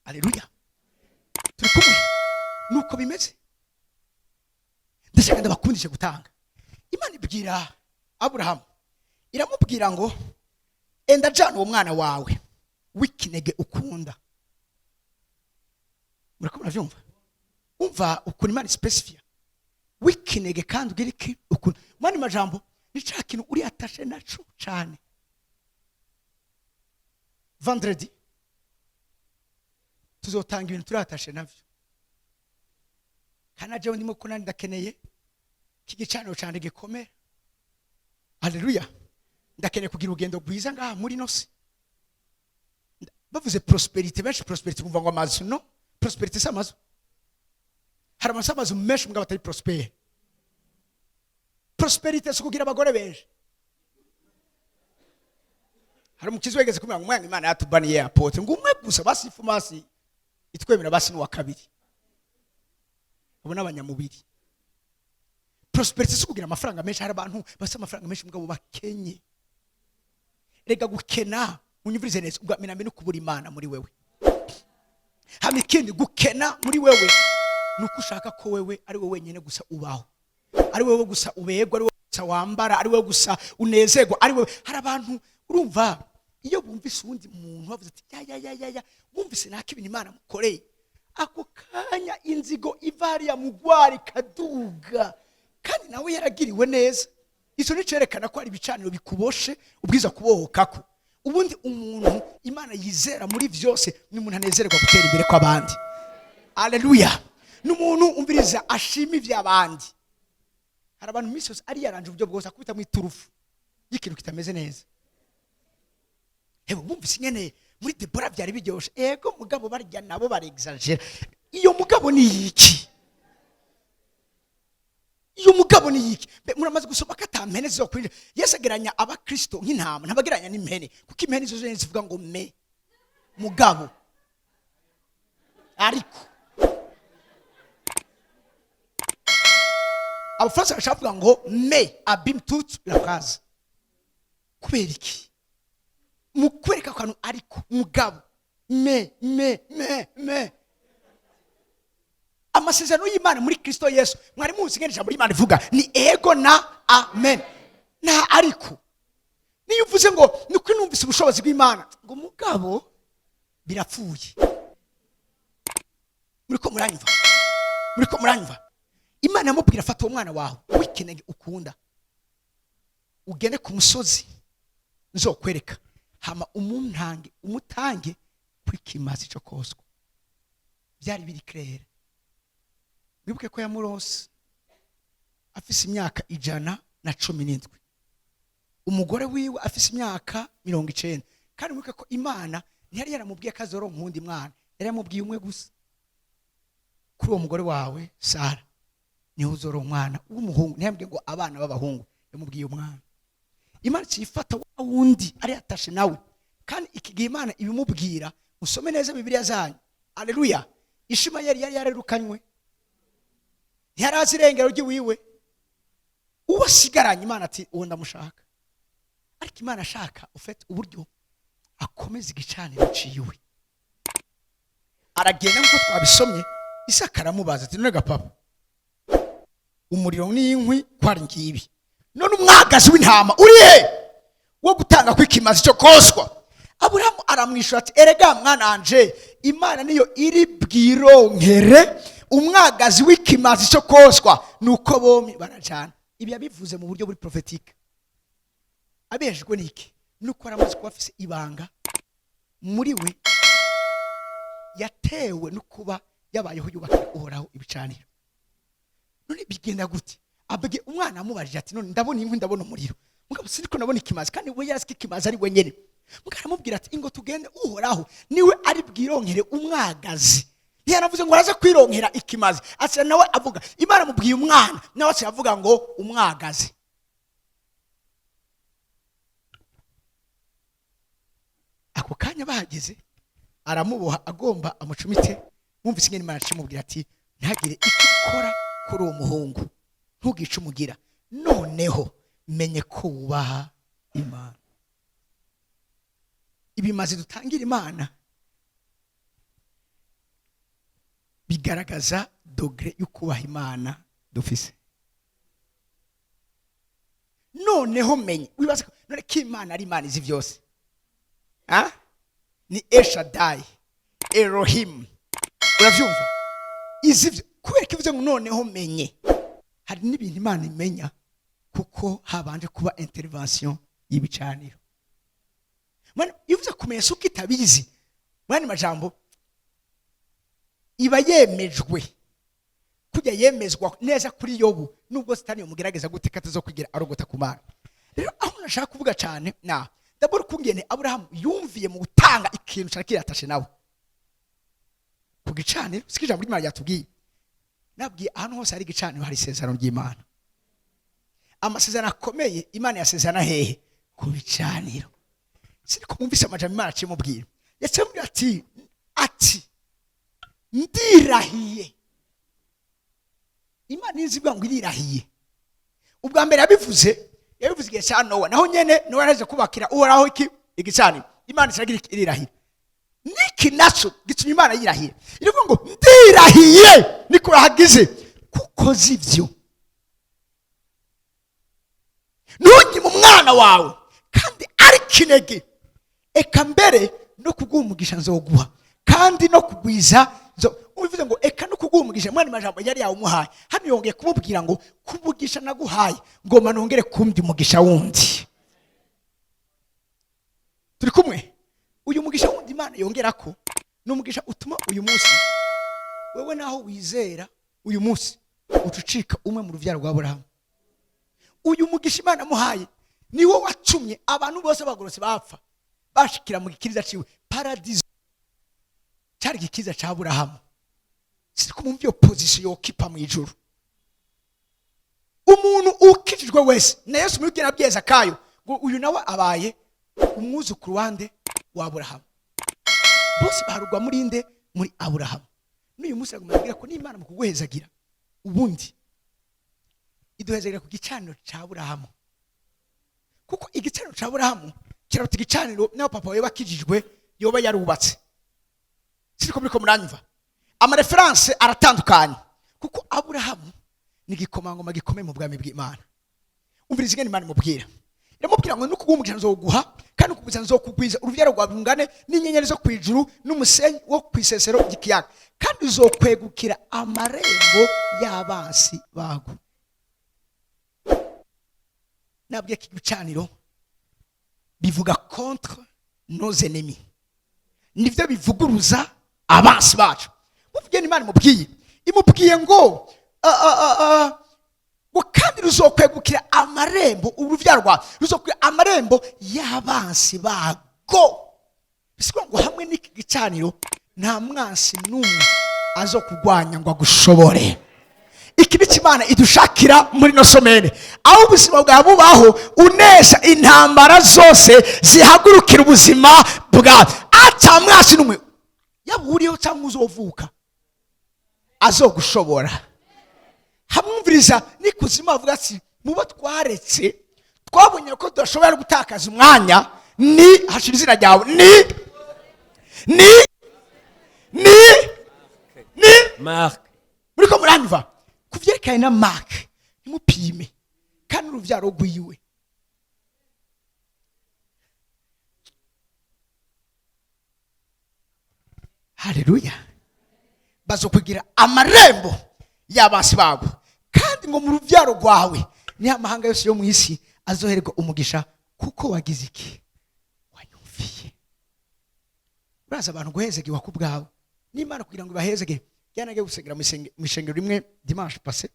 Haleluya. Turi kumwe nuko bimeze. Ndashaka ndabakundishe gutanga. Imana ibwira Aburahamu, iramubwira ngo enda jana uwo mwana wawe w'ikinege ukunda. Murakomeza byumva? Umva ukuntu Imana specifia w'ikinege kandi ugira iki ukuntu. Mwana majambo ni cya kintu uri atashe naco cyane. Vendredi tuzotanga ibintu turi atashe navyo. Kana jewe ndimo ko nandi ndakeneye kigicaniro cyane gikomeye. Haleluya. Ndakeneye kugira urugendo rwiza ngaha muri nose. Bavuze prosperity, benshi prosperity kumva ngo amazu, no prosperity samazu. Hari amazu menshi mugabo atari prosper. Prosperity so kugira abagore benshi. Hari umukizi wegeze kumenya ngo umwana Imana yatubaniye airport ngo umwe gusa basi fumasi itwemera basi n'uwa kabiri. Ubona abanyamubiri. Prosperity so kugira amafaranga menshi. Hari abantu basa amafaranga menshi mugabo bakenye. Rega gukena unyumvirize neza ugamina no kubura Imana muri wewe. Hamikindi gukena muri wewe nuko ushaka ko wewe ari wowe wenyine gusa ubaho, ari wowe gusa ubegwa, ari wowe gusa wambara, ari wowe gusa unezerwa, ari wowe. Hari abantu urumva iyo bumvise uwundi muntu bavuze ati ya bumvise naka ibintu Imana mukoreye, ako kanya inzigo ivariya mugwari kaduga, kandi nawe yaragiriwe neza. Ico ni cerekana ko ari ibicaniro bikuboshe ubwiza kubohokako. Ubundi umuntu Imana yizera muri vyose ni umuntu anezererwa gutera imbere kw'abandi. Haleluya. N'umuntu umviriza ashima ivy'abandi. Hari abantu misi yose ari yaranje uburyo bwose akubita mu iturufu y'ikintu kitameze neza. Hebu bumvise nyene muri DEBORA byari biryoshe. Ego mugabo barya nabo barexagera. Iyo mugabo ni yiki? Iyo mugabo ni yiki? Muramaze gusoma katampene zo kwinjira. Yesu ageranya abakristo nk'intama, ntabageranya n'impene. Kuko impene zo zene zivuga ngo me mugabo. Ariko Abafaransa bashavuga ngo me abîme toute la phrase. Kubera iki? Mu kwereka ko ariko mugabo me amasezerano y'Imana muri Kristo Yesu mwari muzi ngene ijambo y'Imana ivuga ni ego na amen. Na ariko niyo uvuze ngo nuko numvise ubushobozi bw'Imana ngo mugabo birapfuye. Muriko muranyumva? Imana yamubwira fata uwo mwana wawe wikeneye ukunda ugende ku musozi nzokwereka, hama umutange kuri kimazi cyo koswa. Byari biri clair. Wibuke ko yamurose afise imyaka 117, umugore wiwe afise imyaka 90. Kandi wibuke ko Imana ntiyari yaramubwiye kazoro nkundi mwana, yari yamubwiye umwe gusa. Kuri uwo mugore wawe Sara niho uzora umwana w'umuhungu, ntiyambwiye ngo abana b'abahungu, yamubwiye umwana. Imana cifata wa wundi ari atashe nawe, kandi ikigiye Imana ibimubwira. Musome neza Bibiliya zanyu. Haleluya. Ishima yari yarerukanywe, ntiyarazi irengero ry'iwiwe. Uwo sigaranye Imana ati uwo ndamushaka. Ariko Imana ashaka ufite uburyo akomeza igicaniro ciwe. Aragenda nkuko twabisomye, Isaka aramubaza ati none gapapa umuriro n'inkwi kwari ngibi, none umwagazi w'intama uri he wo gutanga kwikimazi cyo koswa? Aburahamu aramwishura ati erega mwana anje, Imana niyo iri bwironkere umwagazi w'ikimazi cyo koswa. Nuko bombi barajana. Ibi yabivuze mu buryo buri prophetique. Abejwe niki? Nuko aramaze kuba afise ibanga muri we, yatewe no kuba yabayeho yubaka uhoraho ibicaniro. None bigenda gute? Abage umwana amubajije ati none ndabona inkwi ndabona umuriro, mugabo siniko nabona ikimazi, kandi we yarasiki ikimazi ari wenyene. Mugabo aramubwira ati ingo tugende uhoraho niwe ari bwironkere umwagazi. Yaravuze ngo araza kwironkera ikimazi. Ati nawe avuga Imana mubwiye umwana, nawe ati avuga ngo umwagazi. Ako kanya bahageze aramuboha agomba amucumite. Mwumvise ingene Imana cimubwira ati ntihagire icyo ukora kuri uwo muhungu, ntugice umugira, noneho menye ko wubaha Imana. Ibimazi dutangira Imana bigaragaza dogre y'ukubaha Imana dufise. Noneho menye, wibaza none ko Imana ari Imana izi byose. Ni Eshadai, Elohim. Uravyumva? Izi kubera kivuze ngo noneho menye, hari n'ibintu Imana imenya kuko habanje kuba intervention y'ibicaniro. Mwana ivuze kumenya suko itabizi, mwana majambo iba yemejwe kujya yemezwa neza kuri Yobu, nubwo Satani umugerageza guteka tazo kugira arogota ku Mana. Rero aho nashaka kuvuga cyane d'abord kungene Abrahamu yumviye mu gutanga ikintu cyakira atashe nawe ku gicaniro. Sikija muri Imana yatubwiye, nabwiye ahantu hose hari igicaniro hari isezerano ry'Imana. Amasezerano akomeye Imana yasezerana hehe? Ku bicaniro. Siniko mwumvise amajambo Imana cimubwira. Yacemubwira ati ndirahiye. Imana izivuga ngo irirahiye. Ubwa mbere yabivuze igihe cya Nowa, naho nyene Nowa yaraje kubakira uhoraho igicaniro. Imana iragira irirahiye. Niki naco gituma Imana yirahiye. Irivuga ngo ndirahiye niko hagize kuko zivyo. Nungi mu mwana wawe kandi ari kinege eka mbere no kuguha umugisha nzoguha kandi no kugwiza ubivuze ngo eka no kuguha umugisha mwani majambo yari yawe umuhaye hano yongeye kumubwira ngo kubugisha naguhaye ngoma nongere kumdi umugisha wundi. Turi kumwe? Uyu mugisha wundi Imana yongera ko n'umugisha utuma uyu munsi wewe naho wizera uyu munsi ucucika umwe mu ruvyaro rwa Abrahamu. Uyu mugisha Imana muhaye niwo wacumye abantu bose bagorose bapfa bashikira mu gikiriza ciwe paradizo cyari gikiza ca Abrahamu. Siko mu byo position yo kipa mu ijuru. Umuntu ukijijwe wese na Yesu muri gena byeza kayo ngo uyu nawe abaye umwuzukuru wande wa Abrahamu. Bose baharugwa muri inde muri Abrahamu. N'uyu munsi agumira ko n'Imana mu kuguhezagira ubundi iduhezagira ku gicaniro ca Abrahamu. Kuko igicaniro ca Abrahamu kiraruta igicaniro naho papa we bakijijwe yoba yarubatse. Siko muri ko muranyumva. Ama reference aratandukanye kuko Abrahamu ni gikomangoma gikomeye mu bwami bw'Imana. Umvirize ngene Imana imubwira. Iramubwira ngo nuko umugisha nzoguha kandi ukubizana nzokugwiza uruvyaro rwa bungane n'inyenyeri zo kwijuru n'umusenyi wo kwisesero gikiyaga kandi uzokwegukira amarembo y'abansi bago. Nabwiye kigicaniro bivuga contre nos ennemis. Nivyo bivuguruza abansi bacu. Muvugeni Imana imubwiye ngo kandi ruzokwegukira amarembo uruvyaro rwa ruzokwegukira amarembo y'abansi bago. Bisiko ngo hamwe n'iki gicaniro nta mwansi n'umwe azokugwanya ngo agushobore. Iki Imana idushakira muri no somene aho ubuzima bwa bubaho unesha intambara zose zihagurukira ubuzima bwa ata mwansi n'umwe yaburiyo cyangwa uzovuka azogushobora. Hamwumviriza nikuzima avuga ati mubo twaretse twabonye ko tudashobora gutakaza umwanya ni hashira izina ryawe ni Mark muri ko muranyumva kuvyerekeye na Mark nimupime kandi uruvyaro rwiwe. Haleluya. Bazokugira amarembo y'abansi babo kandi ngo mu ruvyaro rwawe ni amahanga yose yo mu isi azoherwa umugisha kuko wagize iki wanyumviye. Uraza abantu guhezege wakubwawe n'Imana kugira ngo bahezege yanage gusengera mu ishengero rimwe dimanche passé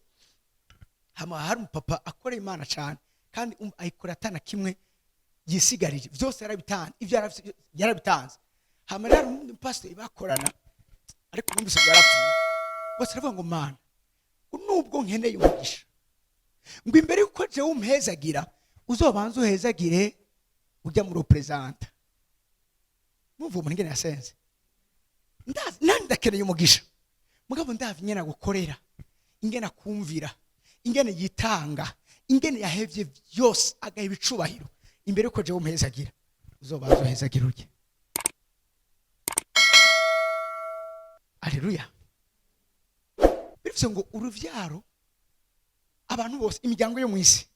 hama hari umupapa akora Imana cyane kandi ayikora atana kimwe yisigarije byose yarabitanze ivyo yarabitanze. Hama rero pastor bakorana ariko numvise barapfuye bose aravuga ngo Mana nubwo nkeneye umugisha ngo imbere yuko je umhezagira uzobanza uhezagire ujya mu representa. Mumva umuntu ngene yasenze ndakeneye umugisha mugabo ndavye nyena gukorera ingena kumvira ingene yitanga ingene yahevye byose agahe bicubahiro imbere yuko je umhezagira uzobanza uhezagire ujye. Haleluya. Bivuze ngo uruvyaro abantu bose imiryango yo mu isi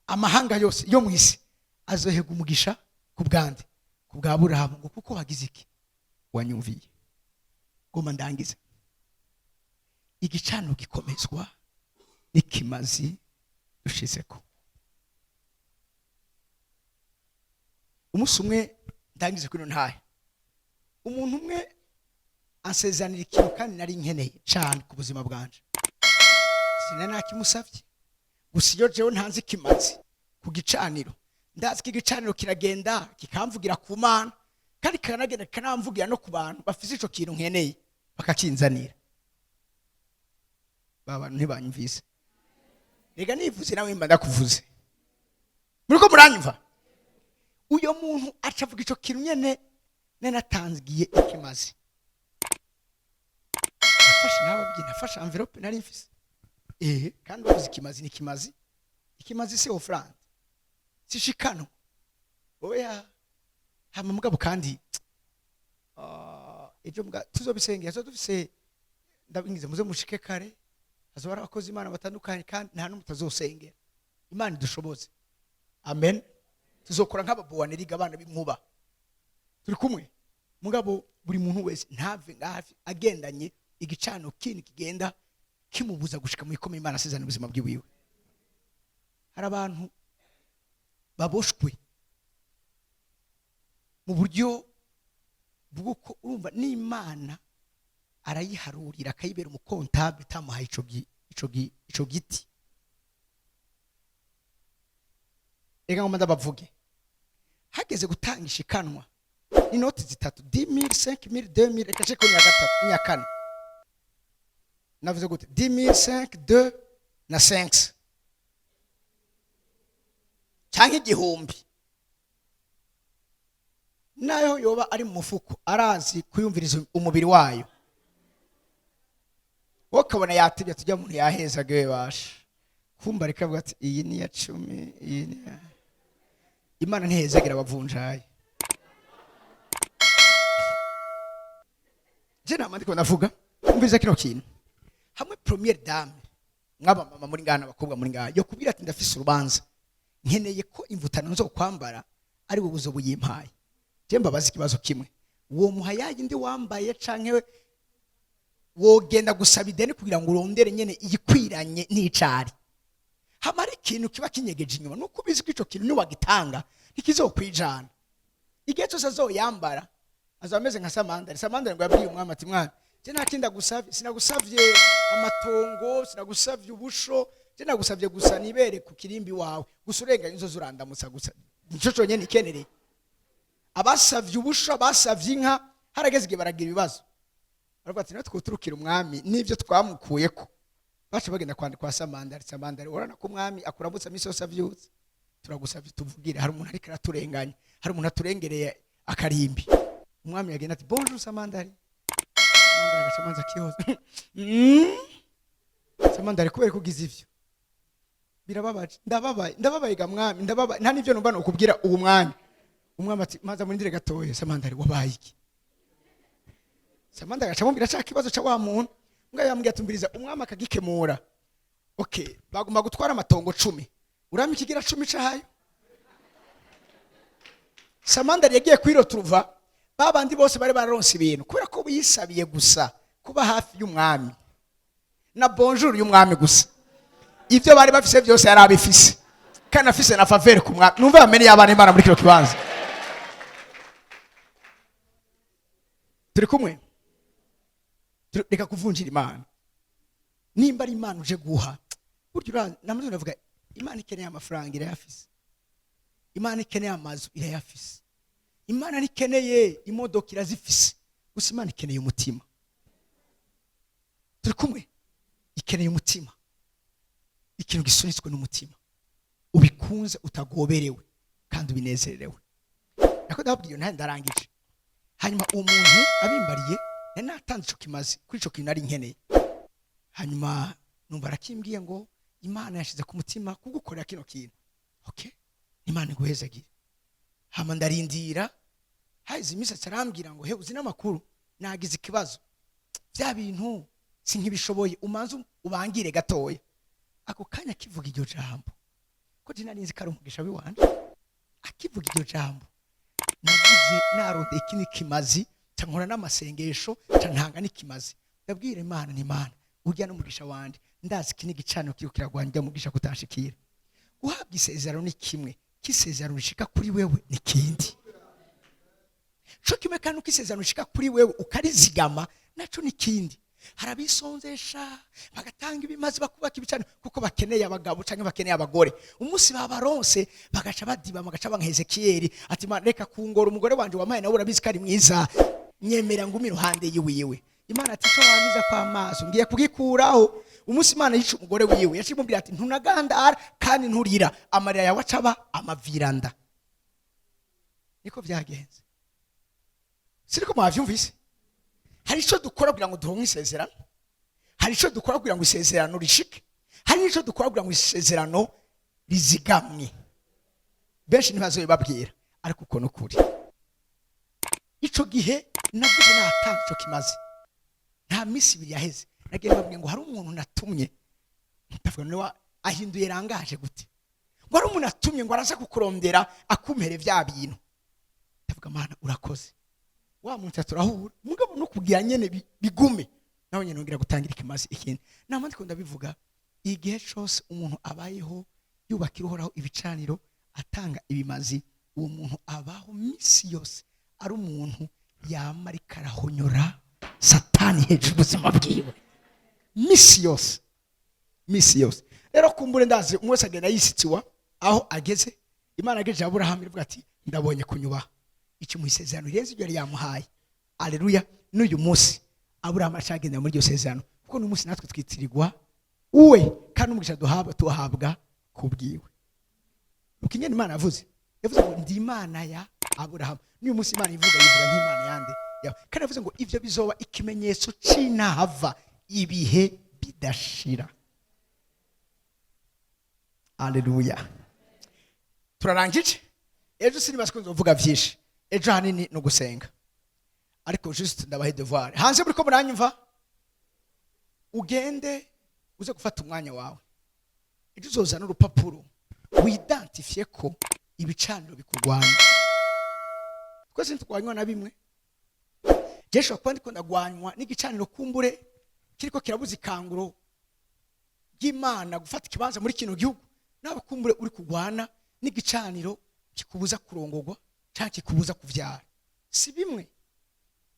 amahanga yose yo mu isi azohega umugisha ku bwande ku bwa Abrahamu ngo kuko wagize iki wanyumviye. Goma ndangize igicano gikomezwa n'ikimazi dushizeko. Umunsi umwe ndangize kuri ntahe umuntu umwe ansezanira ikintu kandi nari nkeneye cyane ku buzima bwanje sinana kimusavye gusa iyo jewe ntanzi kimazi ku gicaniro ndazi ko igicaniro kiragenda kikamvugira ku Mana kandi kanagenda kanamvugira no ku bantu bafise ico kintu nkeneye bakakinzanira. Baba ntibanyumvise rega nivuze nawe mba ndakuvuze muriko muranyumva. Uyo muntu acavuga ico kintu nyene natangiye ikimazi nafashe envelope nari mfise kandi bavuze ikimazi ni ikimazi se ofrande sishikano oya hama mugabo kandi ejo mga tuzobisengera zo dufise ndabingize muze mushike kare azobara abakozi Imana batandukanye kandi nta n'umutazosengera Imana idushoboze. Amen. Tuzokora nk'ababuwaniriga abana b'inkuba turi kumwe mugabo buri muntu wese ntave ngahafi agendanye igicano kindi kigenda kimubuza gushika mu bikomeye Imana asezerana ubuzima bwiwe. Hari abantu baboshwe mu buryo bwuko urumva n'Imana arayiharurira akayibera umukontable tamuhaye ico giti. Ega ngo ndabavuge hageze gutanga ishikanwa inoti zitatu 10,000 5,000 2,000 reka cheko nya gatatu nya kane navuze gute 10,000 5 2 na 5 cyangwa igihumbi nayo yoba ari mu mufuko arazi kuyumviriza umubiri wayo wakabona yatibye tujya muntu yaheza gwe basha kumba rikavuga ati iyi ni ya 10 iyi ni ya Imana ntihezegera abavunjaye. Je nama ndiko navuga umviza kino kintu hamwe première dame mwaba mama muri ngana abakobwa muri ngana yo kubira ati ndafise urubanza nkeneye ko imvutano nzo kwambara ari wo buzo buyimpaye. Je mbabaza ikibazo kimwe uwo muhayaye ndi wambaye canke wogenda gusaba ideni kugira ngo urondere nyene igikwiranye n'icari hamara ikintu kiba kinyegeje inyuma nuko bizi ko ico kintu niwagitanga ntikizokwijana igihe cyose azoyambara azameze nka samandari ngo yabwiye umwami ati mwana je nakinda gusavye sinagusavye amatongo sinagusavye ubusho je nagusavye gusa nibere ku kirimbi wawe gusa urenga inzo zurandamutsa gusa nico conyene ikenereye abasavye ubusho abasavye inka harageze igihe baragira ibibazo baravuga ati natwe turukira umwami nivyo twamukuyeko bacha bagenda kwandika kwa samandari urana ko umwami akuramutsa misi yose avyutse turagusavye tuvugire hari umuntu ariko araturenganya hari umuntu aturengereye akarimbi umwami yagenda ati bonjour samandari agacamanza kiyoza samandari kubera kugize ivyo birababaje ndababaye ga mwami ndababaye nta nivyo numva no kubwira ubu mwami umwami ati maza muri ndire gatoye samandari wabaye iki samandari agacamubwira cha kibazo ca wa muntu mbwa yambwiye atumbiriza umwami akagikemura okay baguma gutwara amatongo 10 urami kigira 10 cahayo samandari yagiye kwiroturuva babandi bose bari bararonse ibintu kubera ko bisabiye gusa kuba hafi y'umwami na bonjour y'umwami gusa ivyo bari bafise byose yari abifise kana afise na faveur ku mwami numva bamenye y'abana Imana muri kiro kibanza turi kumwe reka kuvunjira Imana nimba ari Imana uje guha buryo namaze navuga Imana ikeneye amafaranga irayafise Imana ikeneye amazu irayafise Imana nikeneye imodoka irazifise gusa Imana ikeneye umutima turi kumwe ikeneye umutima ikintu gisunitswe n'umutima ubikunze utagoberewe kandi ubinezerewe nako ndababwiye nta ndarangije hanyuma umuntu abimbariye natanze ico kimazi kuri ico kintu ari nkeneye hanyuma numva arakimbwiye ngo Imana yashize ku mutima kugukorera kino kintu okay Imana iguhezagire hama ndarindira haize imisatsi arambwira ngo he uzi n'amakuru nagize ikibazo bya bintu sinkibishoboye umanze ubangire gatoya ako kanya kivuga iryo jambo ko je narinzi kari umugisha wiwanje akivuga iryo jambo nagize narode ikini kimazi tankora n'amasengesho tantanga n'ikimazi ndabwira Imana ni Imana urya n'umugisha wanje ndazi kini gicano kiko kiragwanja umugisha kutashikira guhabwa isezerano ni kimwe kisezerano rishika kuri wewe ni kindi cyo kimwe kandi ukisezerano rishika kuri wewe ukarizigama naco ni kindi harabisonzesha bagatanga ibimazi bakubaka ibicano kuko bakeneye abagabo canke bakeneye abagore umunsi babaronse bagaca badiba bagaca bank'Ezekiyeli ati reka kungora umugore wanje wamaye nawe urabizi kari mwiza nyemera ngumi ruhande yiwiwe Imana ati cyo wamiza kwa maso ngiye kugikuraho umunsi Imana yica umugore wiwe yacimubwira ati ntunagandara kandi nturira amarira yawe acaba amaviranda niko byagenze siriko mwavyumvise hari ico dukora kugira ngo duronke isezerano hari ico dukora kugira ngo isezerano rishike hari ico dukora kugira ngo isezerano rizigamwe benshi ntibazobibabwira ariko uko nukuri ico gihe navuze natanze ico kimazi nta misi ibiri yaheze nagenda babwiye ngo hari umuntu natumye ndavuga no ahinduye rangaje gute ngo hari umuntu natumye ngo araza kukurondera akumpere vya bintu ndavuga Mana urakoze wa muntu turahura mugabo no kugira nyene bigume naho nyene ngira gutangira ikimazi ikindi namwe ndiko ndabivuga igihe cyose umuntu abayeho yubakira uhoraho ibicaniro atanga ibimazi uwo muntu abaho misi yose ari umuntu yamara karahonyora satani hejuru ubuzima bwiwe misi yose rero kumbure ndazi umwese agenda yisitsiwa aho ageze imana agejeje Aburahamu ivuga ati ndabonye kunyubaha iki mu isezerano ryenze ibyo yari yamuhaye aleluya n'uyu munsi Aburahamu ashagenda muri iryo sezerano kuko n'uyu munsi natwe twitirirwa uwe kandi umugisha tuhabwa kubwiwe ukingene imana yavuze ngo ndi imana ya Aburahamu n'uyu munsi imana ivuga nk'imana yande kandi yavuze ngo ivyo bizoba ikimenyetso c'inahava ibihe bidashira aleluya turarangije ejo sinibaza ko nzovuga vyinshi ejo hanini no gusenga ariko juste ndabahe devoir hanze buriko muranyumva ugende uze gufata umwanya wawe ejo uzozana urupapuro widentifie ko ibicaniro bikurwanya twese ntitwanywa na bimwe jesho kwandi ko ndagwanywa n'igicaniro kumbure kiriko kirabuza ikanguro y'Imana gufata ikibanza muri kino gihugu nawe kumbure uri kugwana n'igicaniro kikubuza kurongorwa cyangwa kikubuza kuvyara si bimwe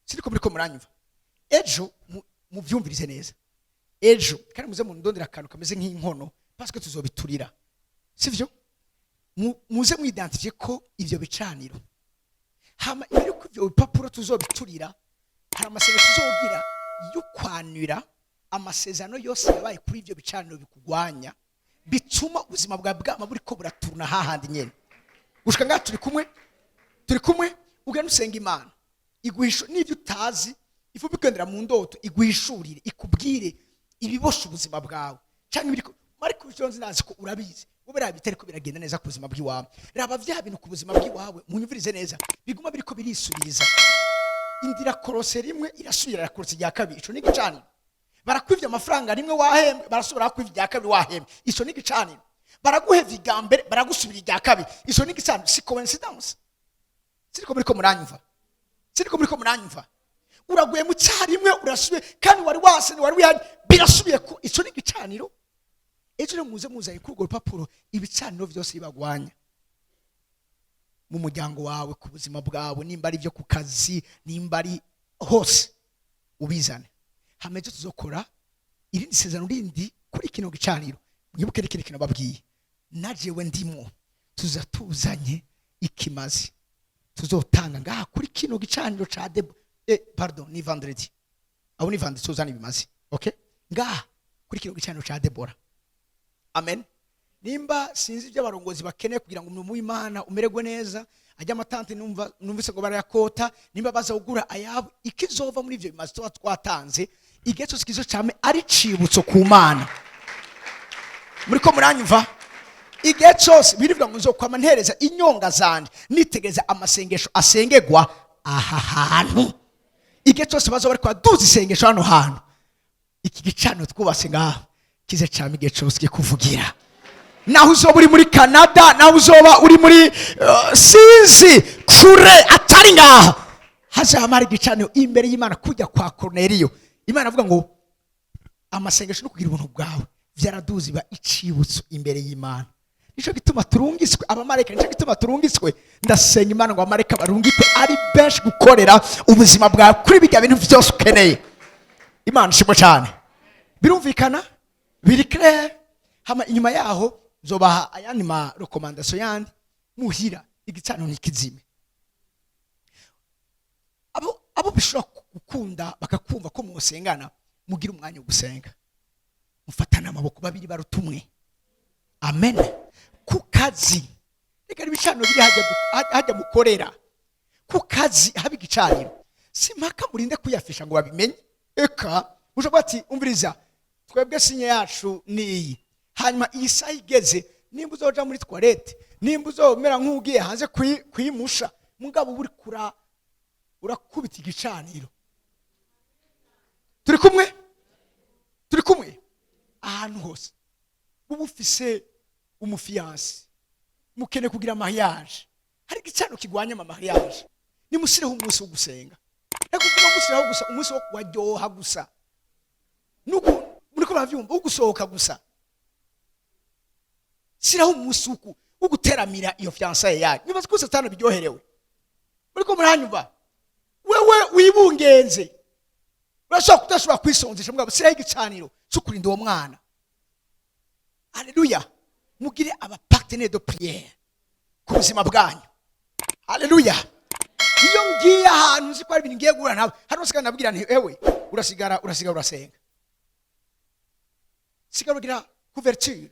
siriko buriko muranyumva ejo muvyumvirize neza ejo kandi muze mundondera akantu kameze nk'inkono parce que tuzobiturira sivyo muze mwidentifie ko ivyo bicaniro hama ibiri ku ivyo bipapuro tuzobiturira hari amasezerano tuzogira y'ukwanura amasezerano yose yabaye kuri ivyo bicaniro bikugwanya bituma ubuzima bwa bwama buriko buraturuna hahandi nyene gushika ngaha turi kumwe ugenda usenga Imana iguhisho n'ivyo utazi ifu bigendera mu ndoto iguhishurire ikubwire ibibosha ubuzima bwawe cyangwa ibiriko mariko byonzi nazi ko urabizi ubera bitariko biragenda neza ku buzima bw'iwawe raba vya bintu ku buzima bw'iwawe munyumvirize neza biguma biriko birisubiriza indira korose rimwe irasubira yakorose rya kabiri ico n'igicaniro barakwivya amafaranga rimwe wahembe barasubira kwivya rya kabiri wahembe ico n'igicaniro baraguhevya igambere baragusubira rya kabiri ico n'igicaniro si coincidence siriko biriko muranyumva uraguye mu cyarimwe urasubiye kandi wari wasene wari wihanye birasubiye ko ico n'igicaniro ejo muze kuri urwo rupapuro ibicaniro byose bibagwanya mu muryango wawe ku buzima bwawe nimba ari byo ku kazi nimba ari hose ubizane hameje tuzokora irindi sezerano rindi kuri kino gicaniro mwibuke kino babwiye najewe ndimo tuzatuzanye ikimazi tuzotanga ngaha kuri kino gicaniro ca ni vendredi abo ni vendredi tuzana ibimazi okay ngaha kuri kino gicaniro ca Debora amen nimba sinzi ibyo abarongozi bakeneye kugira ngo umuntu w'Imana umererwe neza ajya amatante numvise ngo barayakota nimba bazawugura ayabo ikizova muri ivyo bimazi twatanze igeso sikizo cyame ari cibutso ku Mana muriko muranyumva igihe cyose birivuga ngo nzokwama ntereza inyonga zanje nitegereza amasengesho asengegwa aha hantu igihe cyose bazo bari kwaduza isengesho hano hantu iki gicano twubase ngaha kize cyame igihe cyose kikuvugira naho uzoba uri muri Canada naho uzoba uri muri sinzi kure atari ngaha hazamara igicano imbere y'Imana kujya kwa Cornelio Imana avuga ngo amasengesho no kugira ubuntu bwawe vyaraduzi ba icibutso imbere y'Imana nico gituma turungiswe abamareka nico gituma turungiswe ndasenga Imana ngo abamareka barungikwe ari benshi gukorera ubuzima bwawe kuri bijya bintu byose ukeneye Imana shimo cyane birumvikana biri clair hama inyuma yaho zobaha ayandi ma recommandation yandi muhira igicano nikizime abo bishobora gukunda bakakumva ko musengana mugira umwanya wo gusenga mufatana amaboko babiri barutumwe amen ku kazi reka ibicano biri hajya mukorera ku kazi haba igicaniro simpaka murinde kuyafisha ngo babimenye eka ushobora ati umviriza twebwe sinye yacu niyi hanyuma iyi saha igeze nimba uzoja muri toilette nimba uzomera nk'ugiye hanze kuyimusha mugabo buri urakubita igicaniro turi kumwe ahantu hose ubu ufise umufiance mukene kugira mariage hari igicaniro kigwanya ama mariage nimusireho umunsi wo gusenga shiraho gusa umunsi wo waryoha gusa nuko muriko bavyumva ugusohoka gusa shiraho umusuku uguteramira iyo fiançailles yayo nibaza ko satani biryoherewe muriko muranyumva wewe wibungenze urashaka kudashobora kwisonzesha mugabo shiraho igicaniro cyo kurinda uwo mwana. Haleluya. Mugire aba partenaire de prière ku buzima bwanyu. Haleluya. Iyo ngiye ahantu nzi ko ari ibintu ngiye guhura nawe hano sigara nabwira nti ewe urasigara urasenga sigara ugira couverture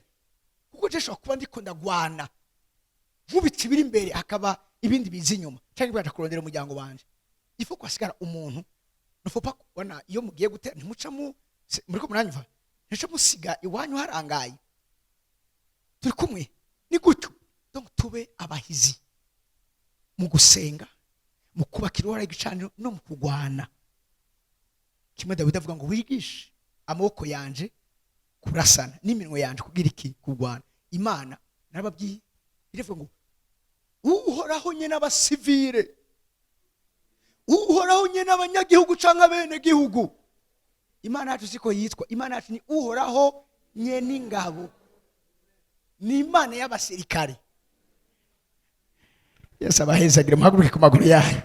kuko jesho kuba ndiko ndagwana nkubiti biri imbere hakaba ibindi bizi inyuma cyangwa bwaje kurondera umuryango wanje ifo kwasigara umuntu nufopa kubona iyo mugiye gutera ntimuca muriko muranyumva ntimuca musiga iwanyu harangaye turi kumwe ni gutyo donc tube abahizi mu gusenga mu kubakira uwara igicaniro no mu kugwana. Kimwe Dawidi avuga ngo wigishe amaboko yanje kurasana n'iminwe yanje kugira iki kugwana. Imana narababwiye iravuga ngo uhoraho nye n'abasivile uhoraho nye n'abanyagihugu canke bene gihugu. Imana yacu siko yitwa, Imana yacu ni uhoraho nye n'ingabo, ni Imana y'abasirikare. Yesu abahezagire muhaguruke ku maguru yayo.